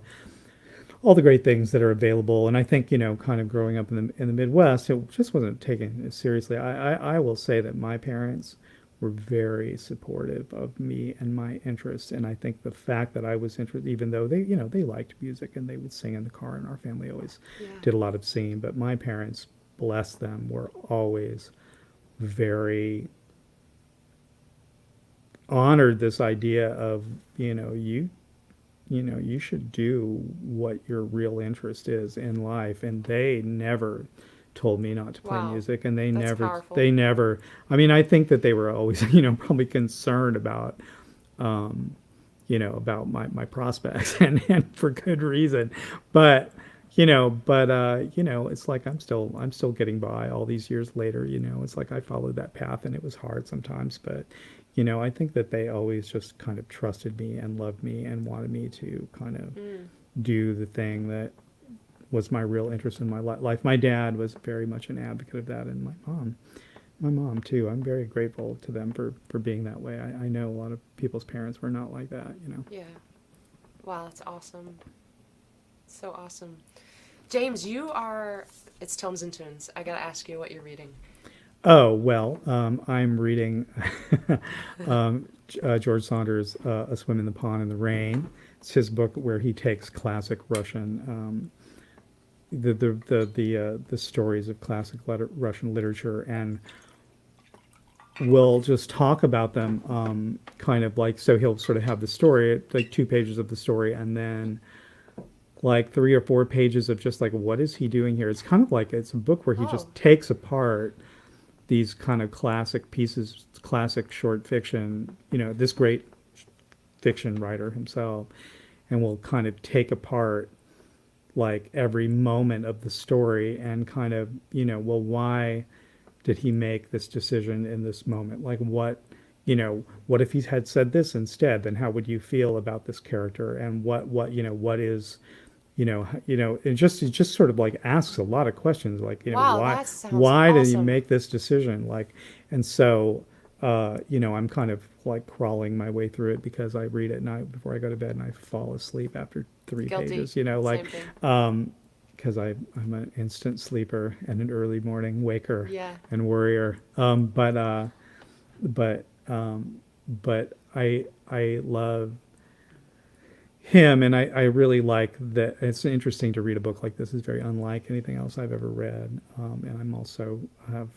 great things that are available. And I think, kind of growing up in the Midwest, it just wasn't taken as seriously. I will say that my parents were very supportive of me and my interests. And I think the fact that I was interested, even though they liked music and they would sing in the car, and our family always Yeah. did a lot of singing, but my parents, bless them, were always very honored this idea of, you should do what your real interest is in life. And they never told me not to play Wow. music. And they That's never, powerful. they never, I mean, I think that they were always, probably concerned um, about my prospects and for good reason. But, it's like I'm still getting by all these years later. It's like I followed that path and it was hard sometimes, but I think that they always just kind of trusted me and loved me and wanted me to kind of Mm. do the thing that was my real interest in my life. My dad was very much an advocate of that, and my mom too. I'm very grateful to them for being that way. I know a lot of people's parents were not like that. Yeah. Wow, that's awesome. So awesome. James, it's Tomes and Tunes. I gotta ask you what you're reading. Oh, well, I'm reading George Saunders' A Swim in the Pond in the Rain. It's his book where he takes classic Russian, the stories of classic Russian literature, and will just talk about them, kind of like, so he'll sort of have the story, like 2 pages of the story, and then like 3 or 4 pages of just like, what is he doing here? It's kind of like, it's a book where he Oh. just takes apart these kind of classic pieces, classic short fiction, this great fiction writer himself, and will kind of take apart like every moment of the story and kind of, well, why did he make this decision in this moment? Like what if he had said this instead? Then how would you feel about this character? And what is, it just sort of like asks a lot of questions, like, Wow, that sounds why did he awesome. make this decision? Like, and so, I'm kind of like crawling my way through it because I read at night before I go to bed and I fall asleep after three Guilty. pages, like, Same thing. because I'm an instant sleeper and an early morning waker Yeah. and worrier. But but I love him, and I really like that. It's interesting to read a book like this. It's very unlike anything else I've ever read, and I'm also have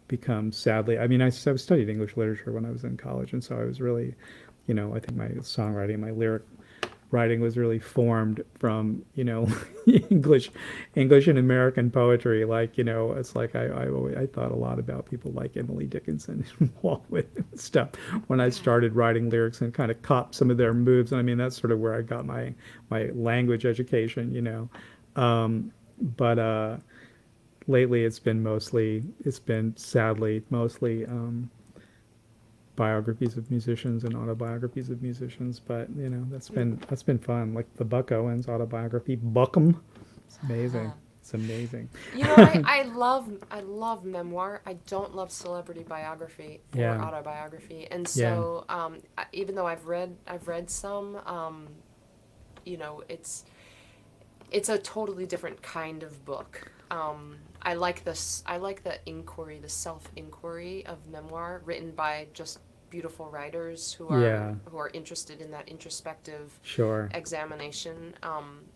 become, sadly, I mean, I studied English literature when I was in college, and so I was really, I think my songwriting, my lyric writing was really formed from, English English and American poetry. Like, it's like I thought a lot about people like Emily Dickinson and Walt Whitman and stuff when I started writing lyrics and kind of copped some of their moves. And I mean, that's sort of where I got my language education, but lately it's been sadly mostly biographies of musicians and autobiographies of musicians. But that's been fun. Like the Buck Owens autobiography, Buckham. It's amazing. It's amazing. I love memoir. I don't love celebrity biography or Yeah. autobiography. And Yeah. so even though I've read some, it's a totally different kind of book. I like this. I like the inquiry, the self-inquiry of memoir written by just beautiful writers Yeah. who are interested in that introspective Sure. examination.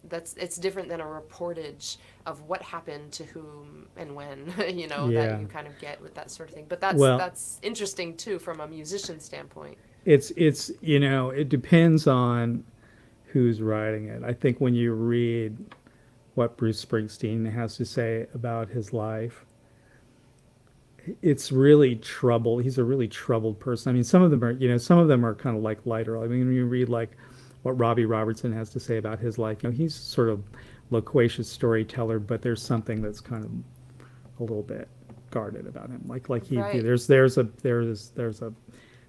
It's different than a reportage of what happened to whom and when. That Yeah. you kind of get with that sort of thing. But that's Well, that's interesting too from a musician standpoint. it's it depends on who's writing it. I think when you read what Bruce Springsteen has to say about his life, it's really troubled. He's a really troubled person. I mean, some of them are kind of like lighter. I mean, when you read like what Robbie Robertson has to say about his life, he's sort of loquacious storyteller, but there's something that's kind of a little bit guarded about him. Right.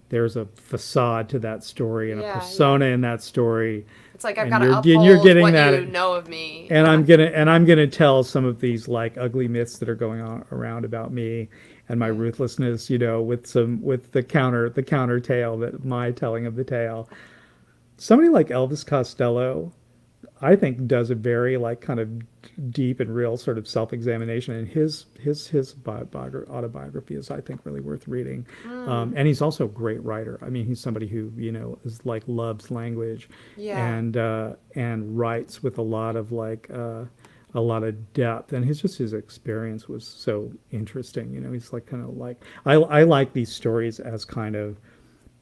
There's a facade to that story and a Yeah, yeah. persona in that story, It's like I've got and to you're uphold getting what that. you know of me. And I'm gonna tell some of these like ugly myths that are going on around about me and my ruthlessness, with the counter tale, that my telling of the tale. Somebody like Elvis Costello, I think, does a very like kind of deep and real sort of self-examination, and his autobiography is, I think, really worth reading. And he's also a great writer. I mean, he's somebody who is like loves language, Yeah. and writes with a lot of depth, and his experience was so interesting. He's like kind of like I like these stories as kind of,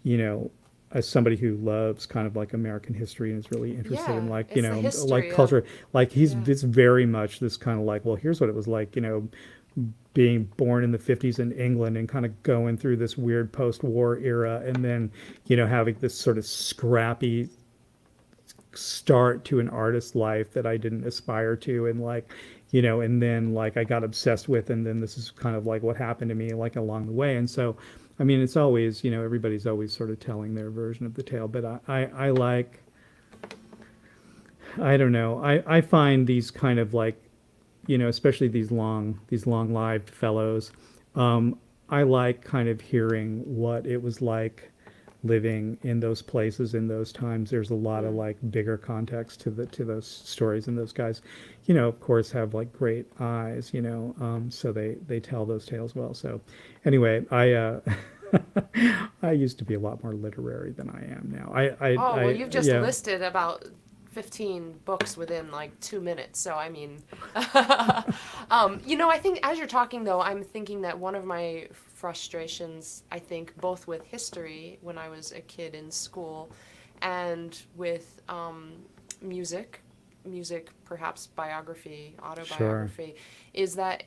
you know, as somebody who loves kind of like American history and is really interested Yeah. in like, It's the like history of. culture. Like Yeah. it's very much this kind of like, well, here's what it was like, being born in the 50s in England and kind of going through this weird post-war era, and then, having this sort of scrappy start to an artist's life that I didn't aspire to, and like, and then like I got obsessed with, and then this is kind of like what happened to me like along the way. And so, I mean, it's always, everybody's always sort of telling their version of the tale, but I like, I don't know, I find these kind of like, especially these long lived fellows, I like kind of hearing what it was like living in those places in those times. There's a lot of Mm. like bigger context to those stories, and those guys, of course, have like great eyes, so they tell those tales well. So anyway, I used to be a lot more literary than I am now. Oh, well, you've just Yeah. listed about 15 books within like 2 minutes. So, I mean, I think as you're talking, though, I'm thinking that one of my frustrations, I think, both with history when I was a kid in school and with music, perhaps biography, Sure. autobiography, is that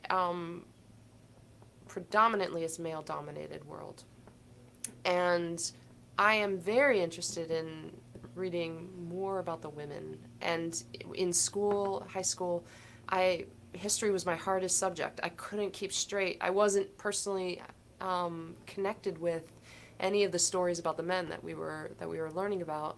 predominantly it's male dominated world. And I am very interested in reading more about the women. And in school, high school, I history was my hardest subject. I couldn't keep straight. I wasn't personally connected with any of the stories about the men that we were learning about.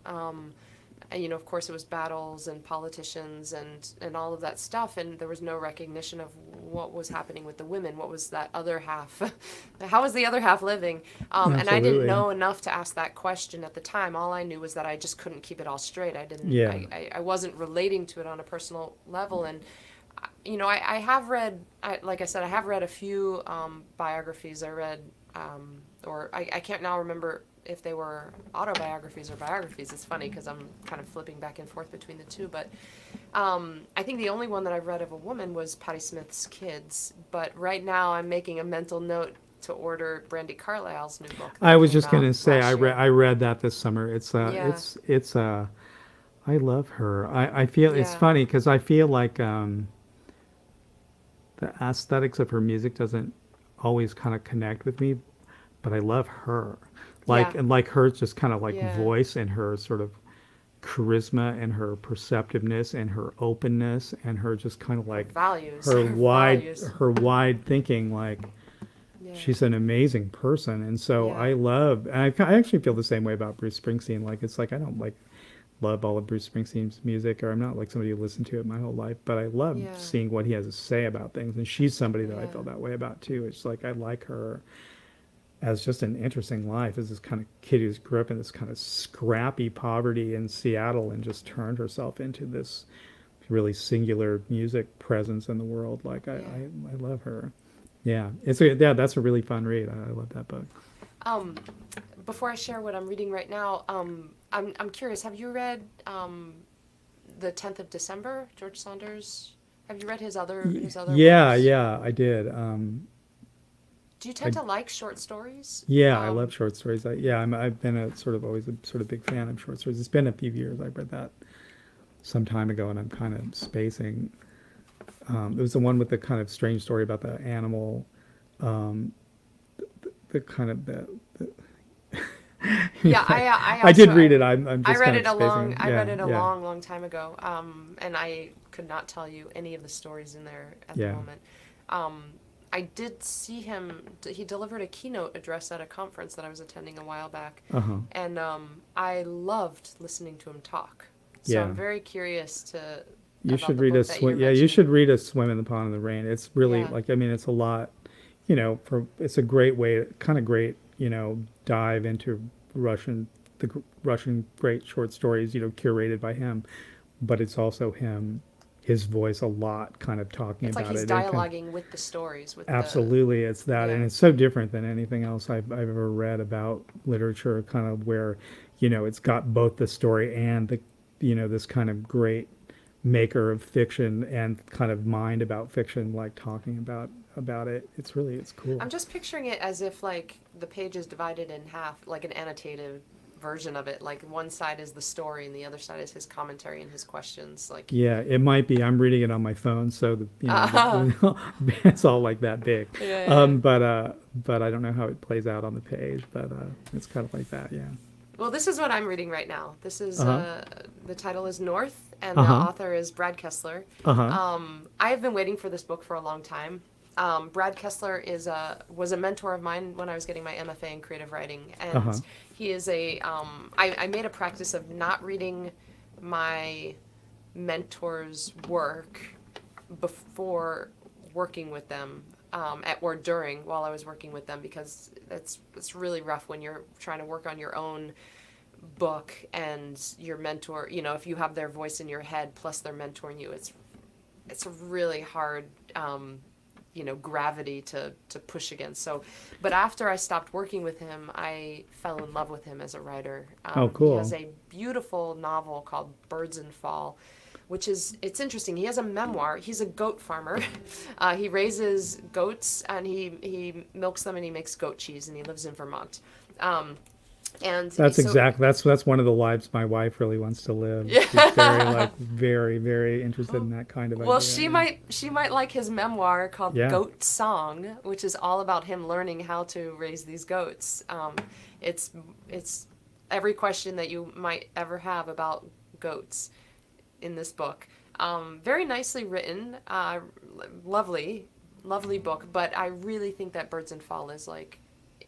And, of course, it was battles and politicians and all of that stuff, and there was no recognition of what was happening with the women. What was that other half? How was the other half living? And I didn't Absolutely. know enough to ask that question at the time. All I knew was that I just couldn't keep it all straight. I didn't. Yeah. I wasn't relating to it on a personal level, and I have read. Like I said, I have read a few biographies. I read. Or I can't now remember if they were autobiographies or biographies. It's funny because I'm kind of flipping back and forth between the two. But I think the only one that I've read of a woman was Patti Smith's Kids. But right now I'm making a mental note to order Brandi Carlisle's new book. I that was came just gonna out say last year. I read that this summer. Yeah. It's I love her. I feel it's Yeah. funny because I feel like the aesthetics of her music doesn't always kind of connect with me, but I love her. Yeah. And like her just kind of like Yeah. voice and her sort of charisma and her perceptiveness and her openness and her just kind of like Values. Her values. her wide thinking, like Yeah. she's an amazing person. And so Yeah. I actually feel the same way about Bruce Springsteen. Like it's like I don't like love all of Bruce Springsteen's music, or I'm not like somebody who listened to it my whole life, but I love Yeah. seeing what he has to say about things. And she's somebody that I Yeah. feel that way about too. It's like I like her as just an interesting life, as this kind of kid who's grew up in this kind of scrappy poverty in Seattle and just turned herself into this really singular music presence in the world. Like Yeah. I love her. Yeah, that's a really fun read. I love that book. Um, Before I share what I'm reading right now, I'm curious. Have you read the 10th of December, George Saunders? Have you read his other Yeah, works? I did. Do you I tend to like short stories? Yeah, I love short stories. I've been a sort of always a sort of big fan of short stories. It's been a few years. I read that some time ago, and I'm kind of spacing. It was the one with the kind of strange story about the animal, um, the kind of the Yeah, I I did also read it. I'm I just read kind it of a spacing. I read it a Yeah, long, long time ago. And I could not tell you any of the stories in there at the yeah. moment. Um, I did see him. He delivered a keynote address at a conference that I was attending a while back, Uh-huh. and I loved listening to him talk. So Yeah. I'm very curious to You about should the read book that you're Yeah, you mentioning. should read a Swim in the Pond of the Rain. It's really Yeah, like, I mean, it's a lot, it's a great way, kind of great, dive into Russian great short stories, curated by him, but it's also his voice a lot, kind of talking it's like about he's it. And kind dialoguing with the stories, with the Absolutely, it's that, and yeah, it's so different than anything else I've ever read about literature. Kind of where, it's got both the story and this kind of great maker of fiction and kind of mind about fiction, like talking about it. It's cool. I'm just picturing it as if like the page is divided in half, like an annotated version of it. Like one side is the story and the other side is his commentary and his questions. Like, Yeah, it might be. I'm reading it on my phone, so uh, it's all like that big. yeah, yeah, yeah. But I don't know how it plays out on the page. But it's kind of like that. Yeah. Well, this is what I'm reading right now. This is Uh-huh. the title is North, and the Uh-huh. author is Brad Kessler. Uh-huh. I have been waiting for this book for a long time. Brad Kessler was a mentor of mine when I was getting my MFA in creative writing, Uh-huh. and he is I made a practice of not reading my mentor's work before working with them, or during while I was working with them, because it's really rough when you're trying to work on your own book and your mentor, if you have their voice in your head plus they're mentoring you, it's a really hard gravity to push against. So, but after I stopped working with him, I fell in love with him as a writer. Oh, He has cool. a beautiful novel called Birds in Fall, which it's interesting. He has a memoir. He's a goat farmer. He raises goats and he milks them and he makes goat cheese, and he lives in Vermont. And That's so that's one of the lives my wife really wants to live. She's very, very interested in that kind of well, idea. she might like his memoir called Yeah. Goat Song, which is all about him learning how to raise these goats. It's every question that you might ever have about goats in this book. Very nicely written, lovely, lovely book. But I really think that Birds in Fall is like,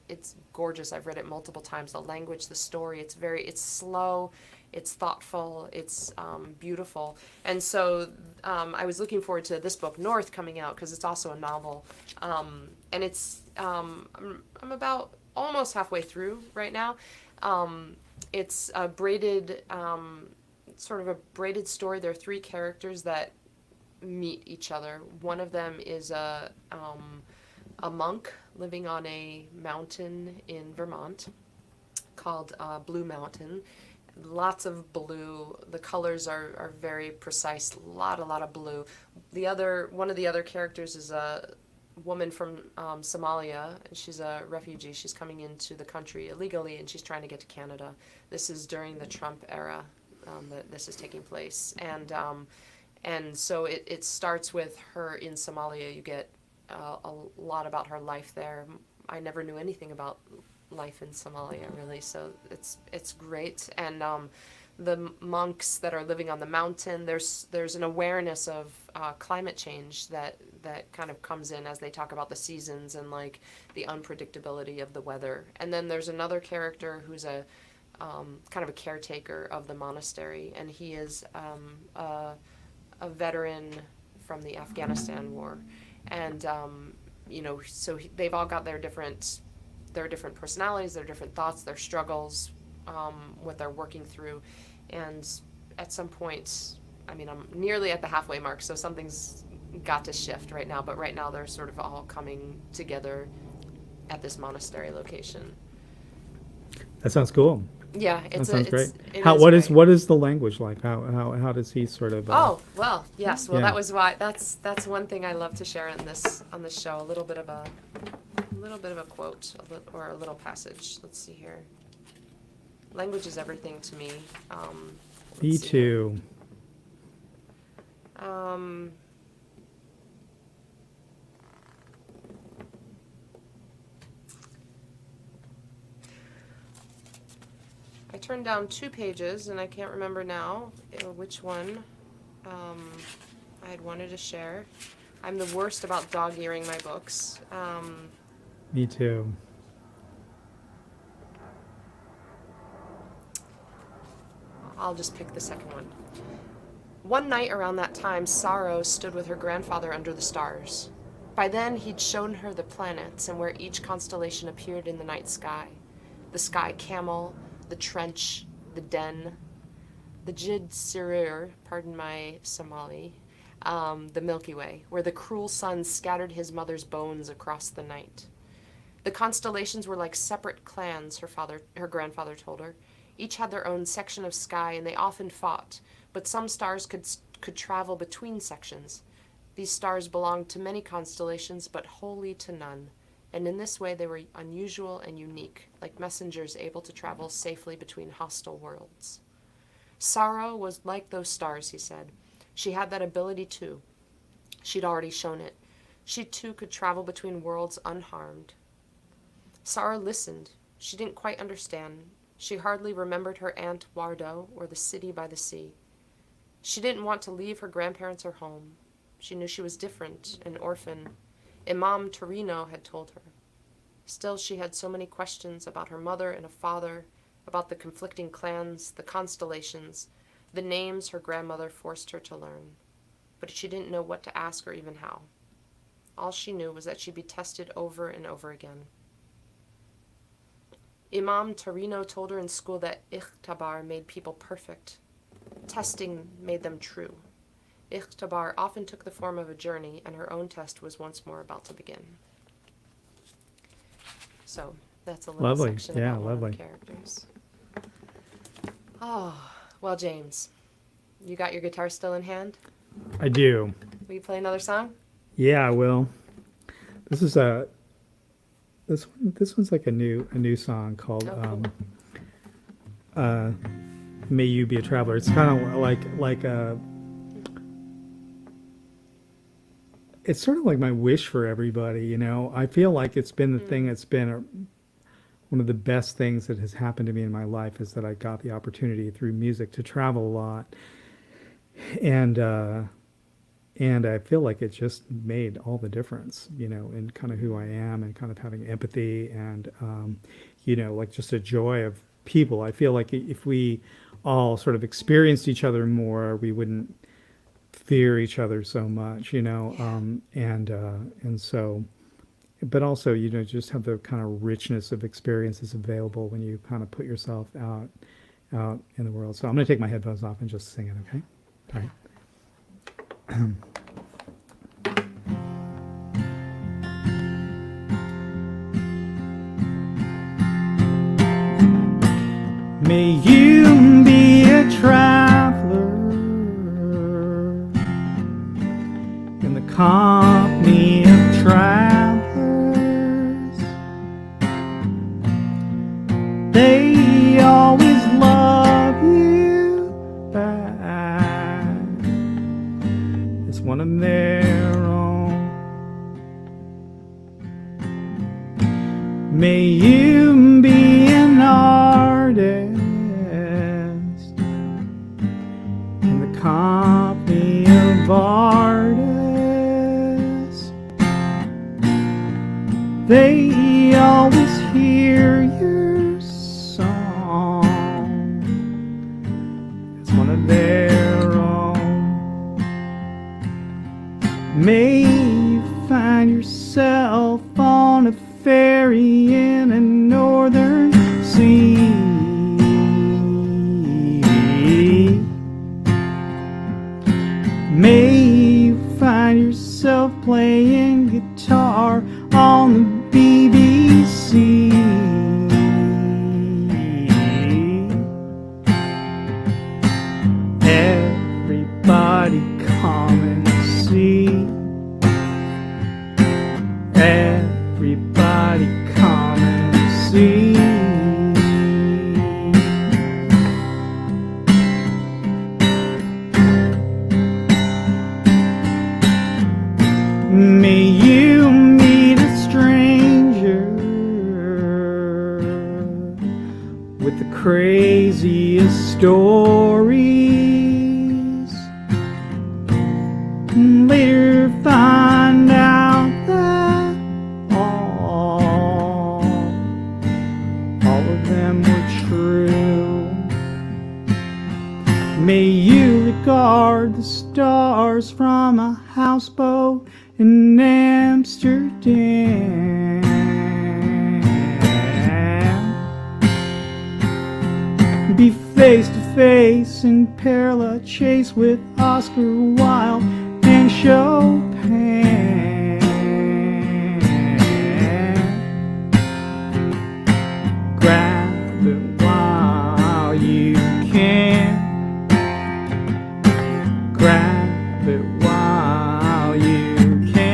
it's gorgeous. I've read it multiple times. The language, the story, it's slow, it's thoughtful, it's beautiful. And so I was looking forward to this book, North, coming out, because it's also a novel. And I'm about almost halfway through right now. It's a braided, sort of a braided story. There are three characters that meet each other. One of them is a monk living on a mountain in Vermont. called Blue Mountain. Lots of blue. The colors are very precise. A lot of blue. One of the other characters is a woman from Somalia. She's a refugee. She's coming into the country illegally, and she's trying to get to Canada. This is during the Trump era that this is taking place, and so it starts with her in Somalia. You get a lot about her life there. I never knew anything about life in Somalia, really, so it's great. And the monks that are living on the mountain, there's an awareness of climate change that kind of comes in as they talk about the seasons and like the unpredictability of the weather. And then there's another character who's a kind of a caretaker of the monastery, and he is a veteran from the Afghanistan war. And so they've all got their different personalities, their different thoughts, their struggles, what they're working through. And at some point, I mean, I'm nearly at the halfway mark, so something's got to shift right now, but right now they're sort of all coming together at this monastery location. That sounds cool. Yeah, that sounds great. What is the language like? How does he sort of? Oh well, yes. Well, yeah. that was why. That's one thing I love to share on this show. A little bit of a quote or a little passage. Let's see here. Language is everything to me. Me too. I turned down 2 pages, and I can't remember now which one I had wanted to share. I'm the worst about dog-earing my books. Me too. I'll just pick the second one. One night around that time, Sorrow stood with her grandfather under the stars. By then, he'd shown her the planets and where each constellation appeared in the night sky. The sky camel, the trench, the den, the Jid Sirir, pardon my Somali, the Milky Way, where the cruel sun scattered his mother's bones across the night. The constellations were like separate clans, her grandfather told her. Each had their own section of sky, and they often fought, but some stars could travel between sections. These stars belonged to many constellations, but wholly to none, and in this way they were unusual and unique, like messengers able to travel safely between hostile worlds. Sorrow was like those stars, he said. She had that ability too. She'd already shown it. She too could travel between worlds unharmed. Sorrow listened. She didn't quite understand. She hardly remembered her Aunt Wardo or the city by the sea. She didn't want to leave her grandparents or home. She knew she was different, an orphan. Imam Torino had told her. Still, she had so many questions about her mother and a father, about the conflicting clans, the constellations, the names her grandmother forced her to learn. But she didn't know what to ask or even how. All she knew was that she'd be tested over and over again. Imam Torino told her in school that ikhtabar made people perfect. Testing made them true. Ikhtabar often took the form of a journey, and her own test was once more about to begin. So that's a little section about one of the characters. Oh, well, James, you got your guitar still in hand? I do. Will you play another song? Yeah, I will. This one's like a new song called "May You Be a Traveler." It's kind of like a. It's sort of like my wish for everybody, you know. I feel like it's been the thing that's been one of the best things that has happened to me in my life is that I got the opportunity through music to travel a lot, and I feel like it just made all the difference, you know, in kind of who I am and kind of having empathy and, you know, like just a joy of people. I feel like if we all sort of experienced each other more, we wouldn't fear each other so much, you know, and so, but also, you know, just have the kind of richness of experiences available when you kind of put yourself out in the world. So I'm going to take my headphones off and just sing it, okay? All right. May you be a traveler in the company of travelers. They always love you back as one of their own. May you be an artist in the company of artists. They always hear your song as one of their own. May you find yourself on a ferry in a northern sea. May you find yourself playing guitar on the BBC. Everybody come and see. Everybody come and see. May you meet a stranger with the craziest stories, and later find out that all of them were true. May you regard the stars from a houseboat in Amsterdam. Be face to face in parallel chase with Oscar Wilde and Chopin. Grab it while you can. Grab it while you can.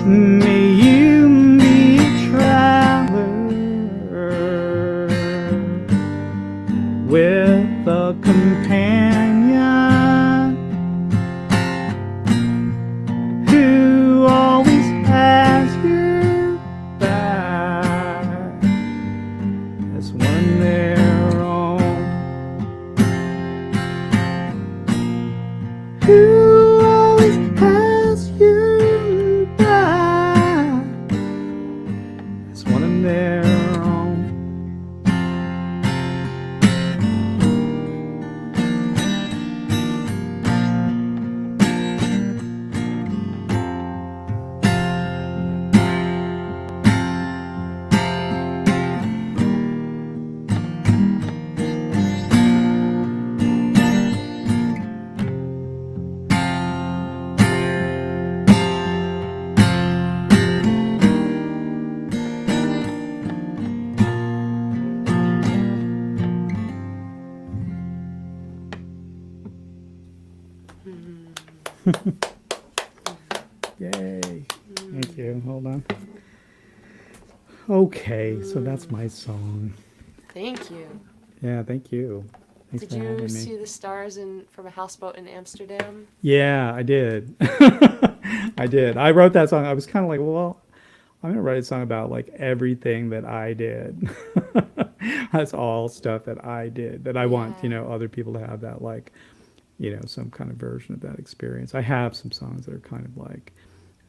May you be a traveler with a companion who always has your back as one their own. Who always has your back as one of their own. Yay. Thank you. Hold on. Okay, so that's my song. Thank you. Yeah, thank you. Thanks Did for you having me. see the stars from a houseboat in Amsterdam? Yeah, I did. I did. I wrote that song. I was kind of like, well, I'm going to write a song about like everything that I did. That's all stuff that I did that I want, Yeah. other people to have that like, some kind of version of that experience. I have some songs that are kind of like,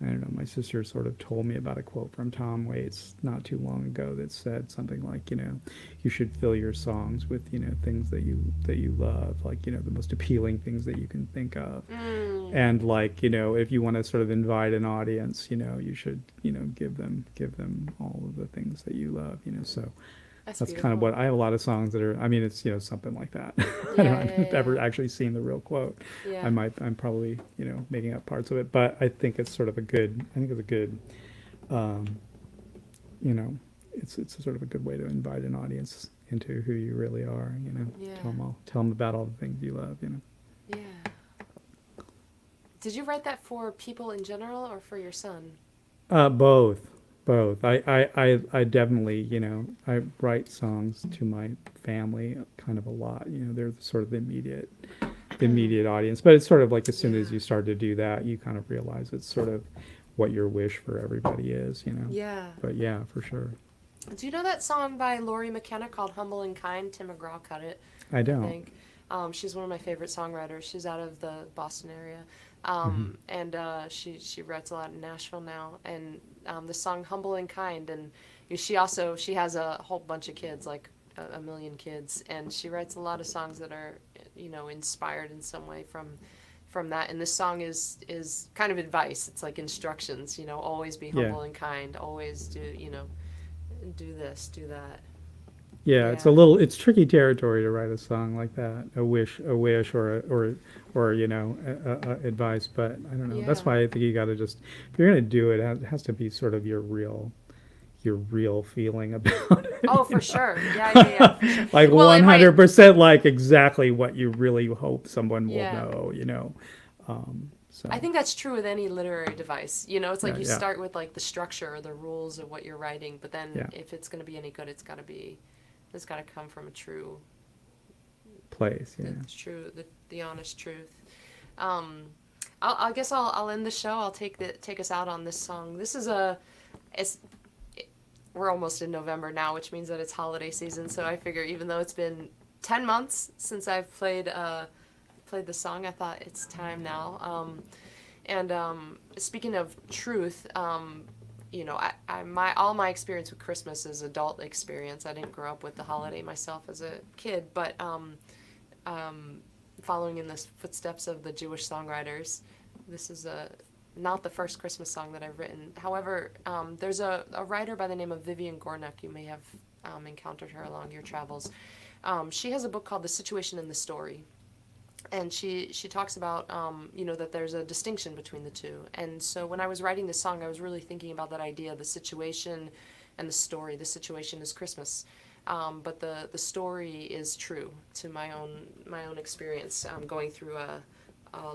I don't know, my sister sort of told me about a quote from Tom Waits not too long ago that said something like, you should fill your songs with, things that you love, like, the most appealing things that you can think of. And like, if you want to sort of invite an audience, you should, give them all of the things that you love, That's kind of beautiful. what I have. A lot of songs that are, I mean, it's, something like that. I Yeah, haven't yeah, ever actually seen the real quote. yeah. I'm probably, making up parts of it, but I think it's sort of a good, I think it's a good, um, you know, it's a sort of a good way to invite an audience into who you really are, Yeah. tell them about all the things you love, Yeah. Did you write that for people in general or for your son? Both, both. I definitely, I write songs to my family kind of a lot. They're sort of the immediate audience. But it's sort of like as soon as Yeah. you start to do that, you kind of realize it's sort of what your wish for everybody is. Yeah. But yeah, for sure. Do you know that song by Laurie McKenna called Humble and Kind? Tim McGraw cut it, I I don't. think. She's one of my favorite songwriters. She's out of the Boston area. Hmm. And she writes a lot in Nashville now. And the song Humble and Kind. And she has a whole bunch of kids, like a million kids. And she writes a lot of songs that are, inspired in some way from that. And this song is kind of advice. It's like instructions, always be Yeah. humble and kind. Always do this, do that. Yeah, it's Yeah. it's tricky territory to write a song like that, a wish, or advice. But I don't know. That's Yeah. why I think you got to just, if you're gonna do it, it has to be sort of your real feeling about it. Oh, for sure. Yeah, for sure. Like Well, it might. 100% like exactly what you really hope someone will Yeah. know. So I think that's true with any literary device. It's like yeah, you yeah, start with like the structure or the rules of what you're writing, but then yeah, if it's going to be any good, it's got to come from a true, place. Yeah. the honest truth. Um, I guess I'll end the show. I'll take us out on this song. This is we're almost in November now, which means that it's holiday season. So I figure even though it's been 10 months since I've played the song, I thought it's time now. And speaking of truth, all my experience with Christmas is adult experience. I didn't grow up with the holiday myself as a kid, but following in the footsteps of the Jewish songwriters, this is not the first Christmas song that I've written. However, there's a writer by the name of Vivian Gornick. You may have encountered her along your travels. She has a book called The Situation and the Story. And she talks about, that there's a distinction between the two. And so when I was writing this song, I was really thinking about that idea, the situation and the story. The situation is Christmas, but the story is true to my own experience, going through a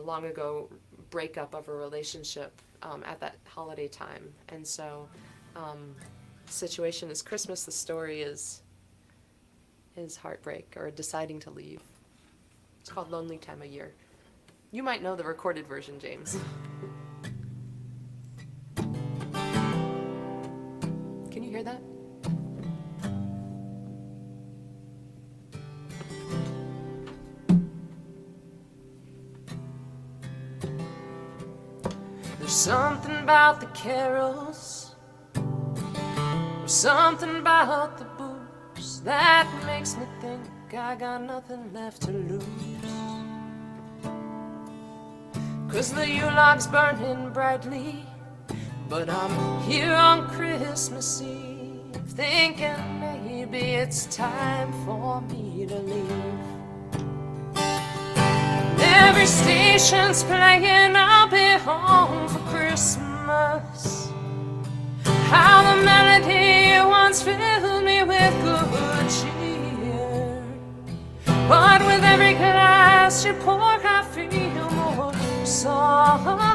long ago breakup of a relationship at that holiday time. And so the situation is Christmas, the story is heartbreak or deciding to leave. It's called Lonely Time of Year. You might know the recorded version, James. Can you hear that? There's something about the carols, or something about the booze that makes me think I got nothing left to lose. 'Cause the Yule log's burning brightly, but I'm here on Christmas Eve, thinking maybe it's time for me to leave. Every station's playing I'll be home for Christmas. How the melody once filled me with good cheer, but with every glass you pour I feel more sorrow.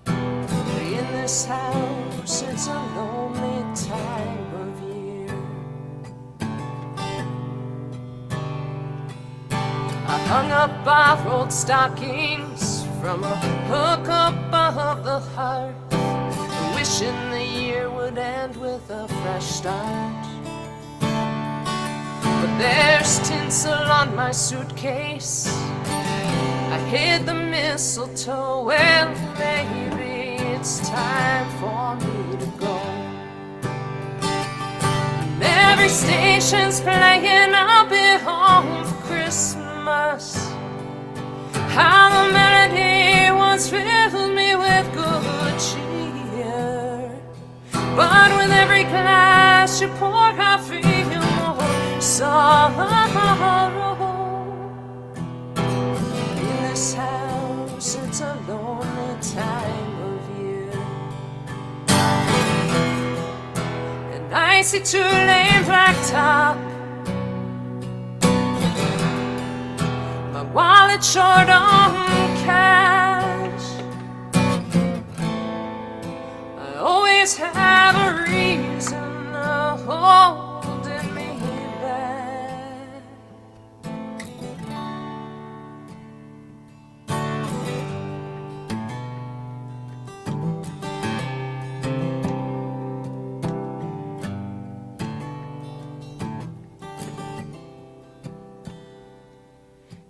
In this house it's a lonely time of year. I hung up borrowed stockings from a hook above the hearth, wishing the year would end with a fresh start. But there's tinsel on my suitcase, I hid the mistletoe. Well, maybe it's time for me to go. And every station's playing I'll be home for Christmas. How the melody once filled me with good cheer, But with every glass you pour, I feel more sorrow. In this house, it's a lonely time of year, and I see 2-lane blacktop. My wallet short on cash. I always have a reason holding me back.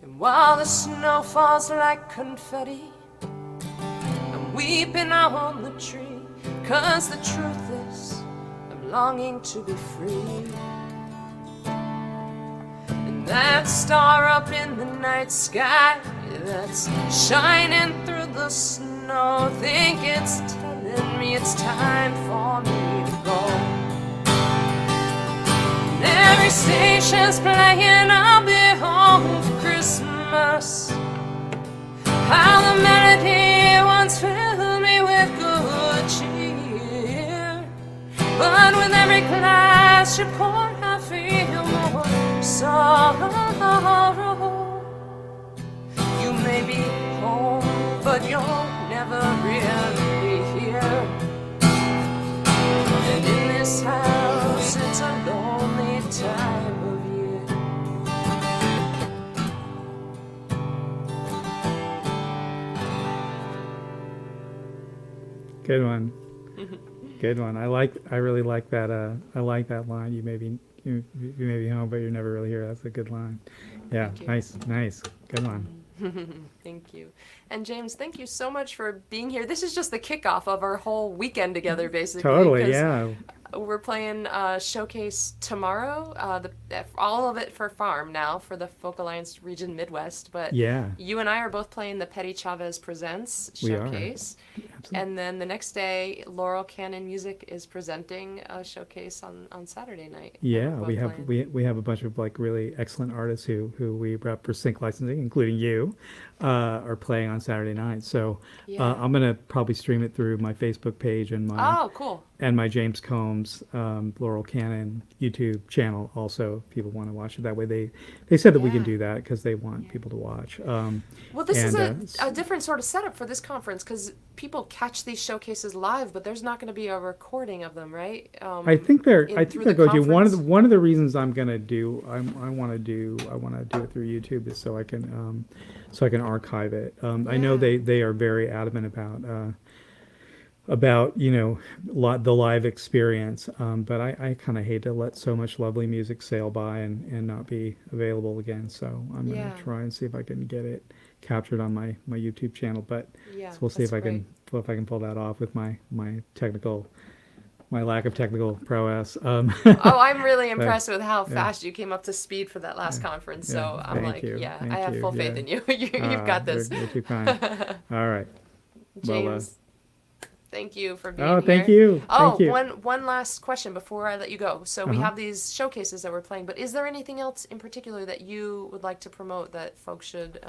And while the snow falls like confetti, I'm weeping on the tree. 'Cause the truth is, I'm longing to be free. And that star up in the night sky that's shining through the snow, think it's telling me it's time for me to go. And every station's playing I'll Be Home for Christmas. How the melody once filled me with good cheer. But with every glass you pour, I feel more sorrow. You may be home, but you're never really here. And in this house, it's a lonely time of year. Good one. Good one. I really like that. I like that line. You may be home, but you're never really here. That's a good line. Yeah. Nice. Good one. Thank you. And James, thank you so much for being here. This is just the kickoff of our whole weekend together, basically. Totally. Yeah. We're playing showcase tomorrow. All of it for Farm now for the Folk Alliance Region Midwest. But yeah, you and I are both playing the Petty Chavez Presents showcase. And then the next day, Laurel Cannon Music is presenting a showcase on Saturday night. Yeah, we have a bunch of like really excellent artists who we rep for sync licensing, including you, are playing on Saturday night. So I'm gonna probably stream it through my Facebook page and my cool. And my James Combs Laurel Cannon YouTube channel also, if people want to watch it that way. They said that we can do that because they want people to watch. Well, this is a different sort of setup for this conference because people catch these showcases live, but there's not going to be a recording of them, right? I think they're going to. One of the reasons I'm going to do I want to do it through YouTube is so I can archive it. I know they are very adamant about the live experience, but I kind of hate to let so much lovely music sail by and not be available again. So I'm going to try and see if I can get it captured on my YouTube channel. But so we'll see if I can pull that off with my lack of technical prowess. I'm really impressed with how fast you came up to speed for that last conference. So I'm like, I have full faith in you. You've got this. You're too kind. All right, James. Thank you for being here. Oh, thank you. Thank you. One last question before I let you go. So we have these showcases that we're playing, but is there anything else in particular that you would like to promote that folks should,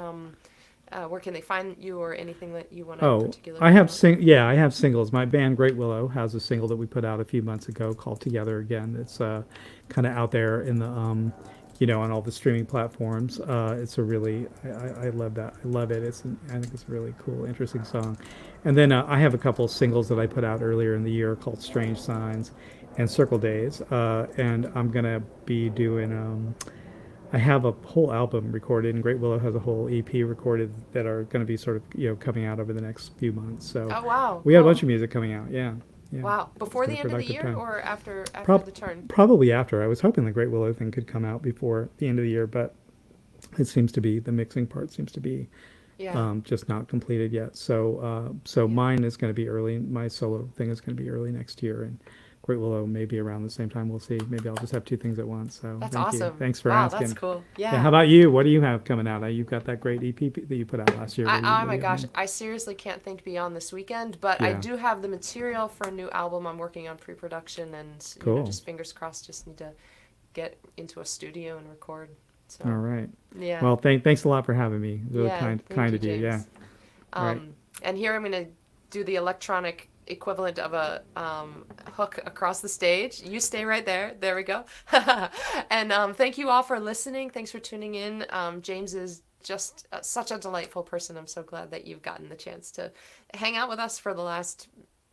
where can they find you or anything that you want to particularly I have I have singles. My band Great Willow has a single that we put out a few months ago called Together Again. It's kind of out there in the on all the streaming platforms. It's a really, I love that. I love it. I think it's a really cool, interesting song. And then I have a couple of singles that I put out earlier in the year called Strange Signs and Circle Days. And I'm going to be doing, I have a whole album recorded, and Great Willow has a whole EP recorded that are going to be sort of, coming out over the next few months. So we got a bunch of music coming out. Yeah. Wow. Before the end of the year or after the turn? Probably after. I was hoping the Great Willow thing could come out before the end of the year, but it seems to be, the mixing part seems to be just not completed yet. So mine is going to be early. My solo thing is going to be early next year, and Great Willow maybe around the same time. We'll see. Maybe I'll just have two things at once. So That's thank awesome. you. Thanks for Wow, asking. that's cool. Yeah. Yeah. How about you? What do you have coming out? You've got that great EP that you put out last year. Oh What my do you gosh, have? I seriously can't think beyond this weekend, but I Yeah. do have the material for a new album. I'm working on pre-production, and Cool. just fingers crossed, just need to get into a studio and record. So All right. yeah. Well, thanks a lot for having me. Really Yeah, kind thank of you. James. Yeah. All right. And here I'm going to do the electronic equivalent of a hook across the stage. You stay right there. There we go. And thank you all for listening. Thanks for tuning in. James is just such a delightful person. I'm so glad that you've gotten the chance to hang out with us for the last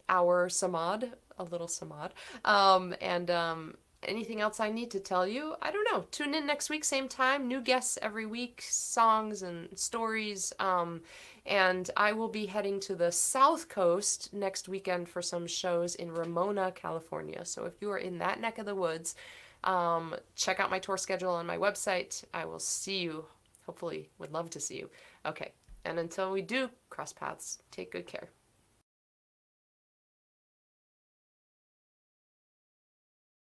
hour samad, a little samad. Anything else I need to tell you? I don't know. Tune in next week, same time. New guests every week, songs and stories. And I will be heading to the South Coast next weekend for some shows in Ramona, California. So if you are in that neck of the woods, check out my tour schedule on my website. I will see you. Hopefully, would love to see you. Okay. And until we do cross paths, take good care.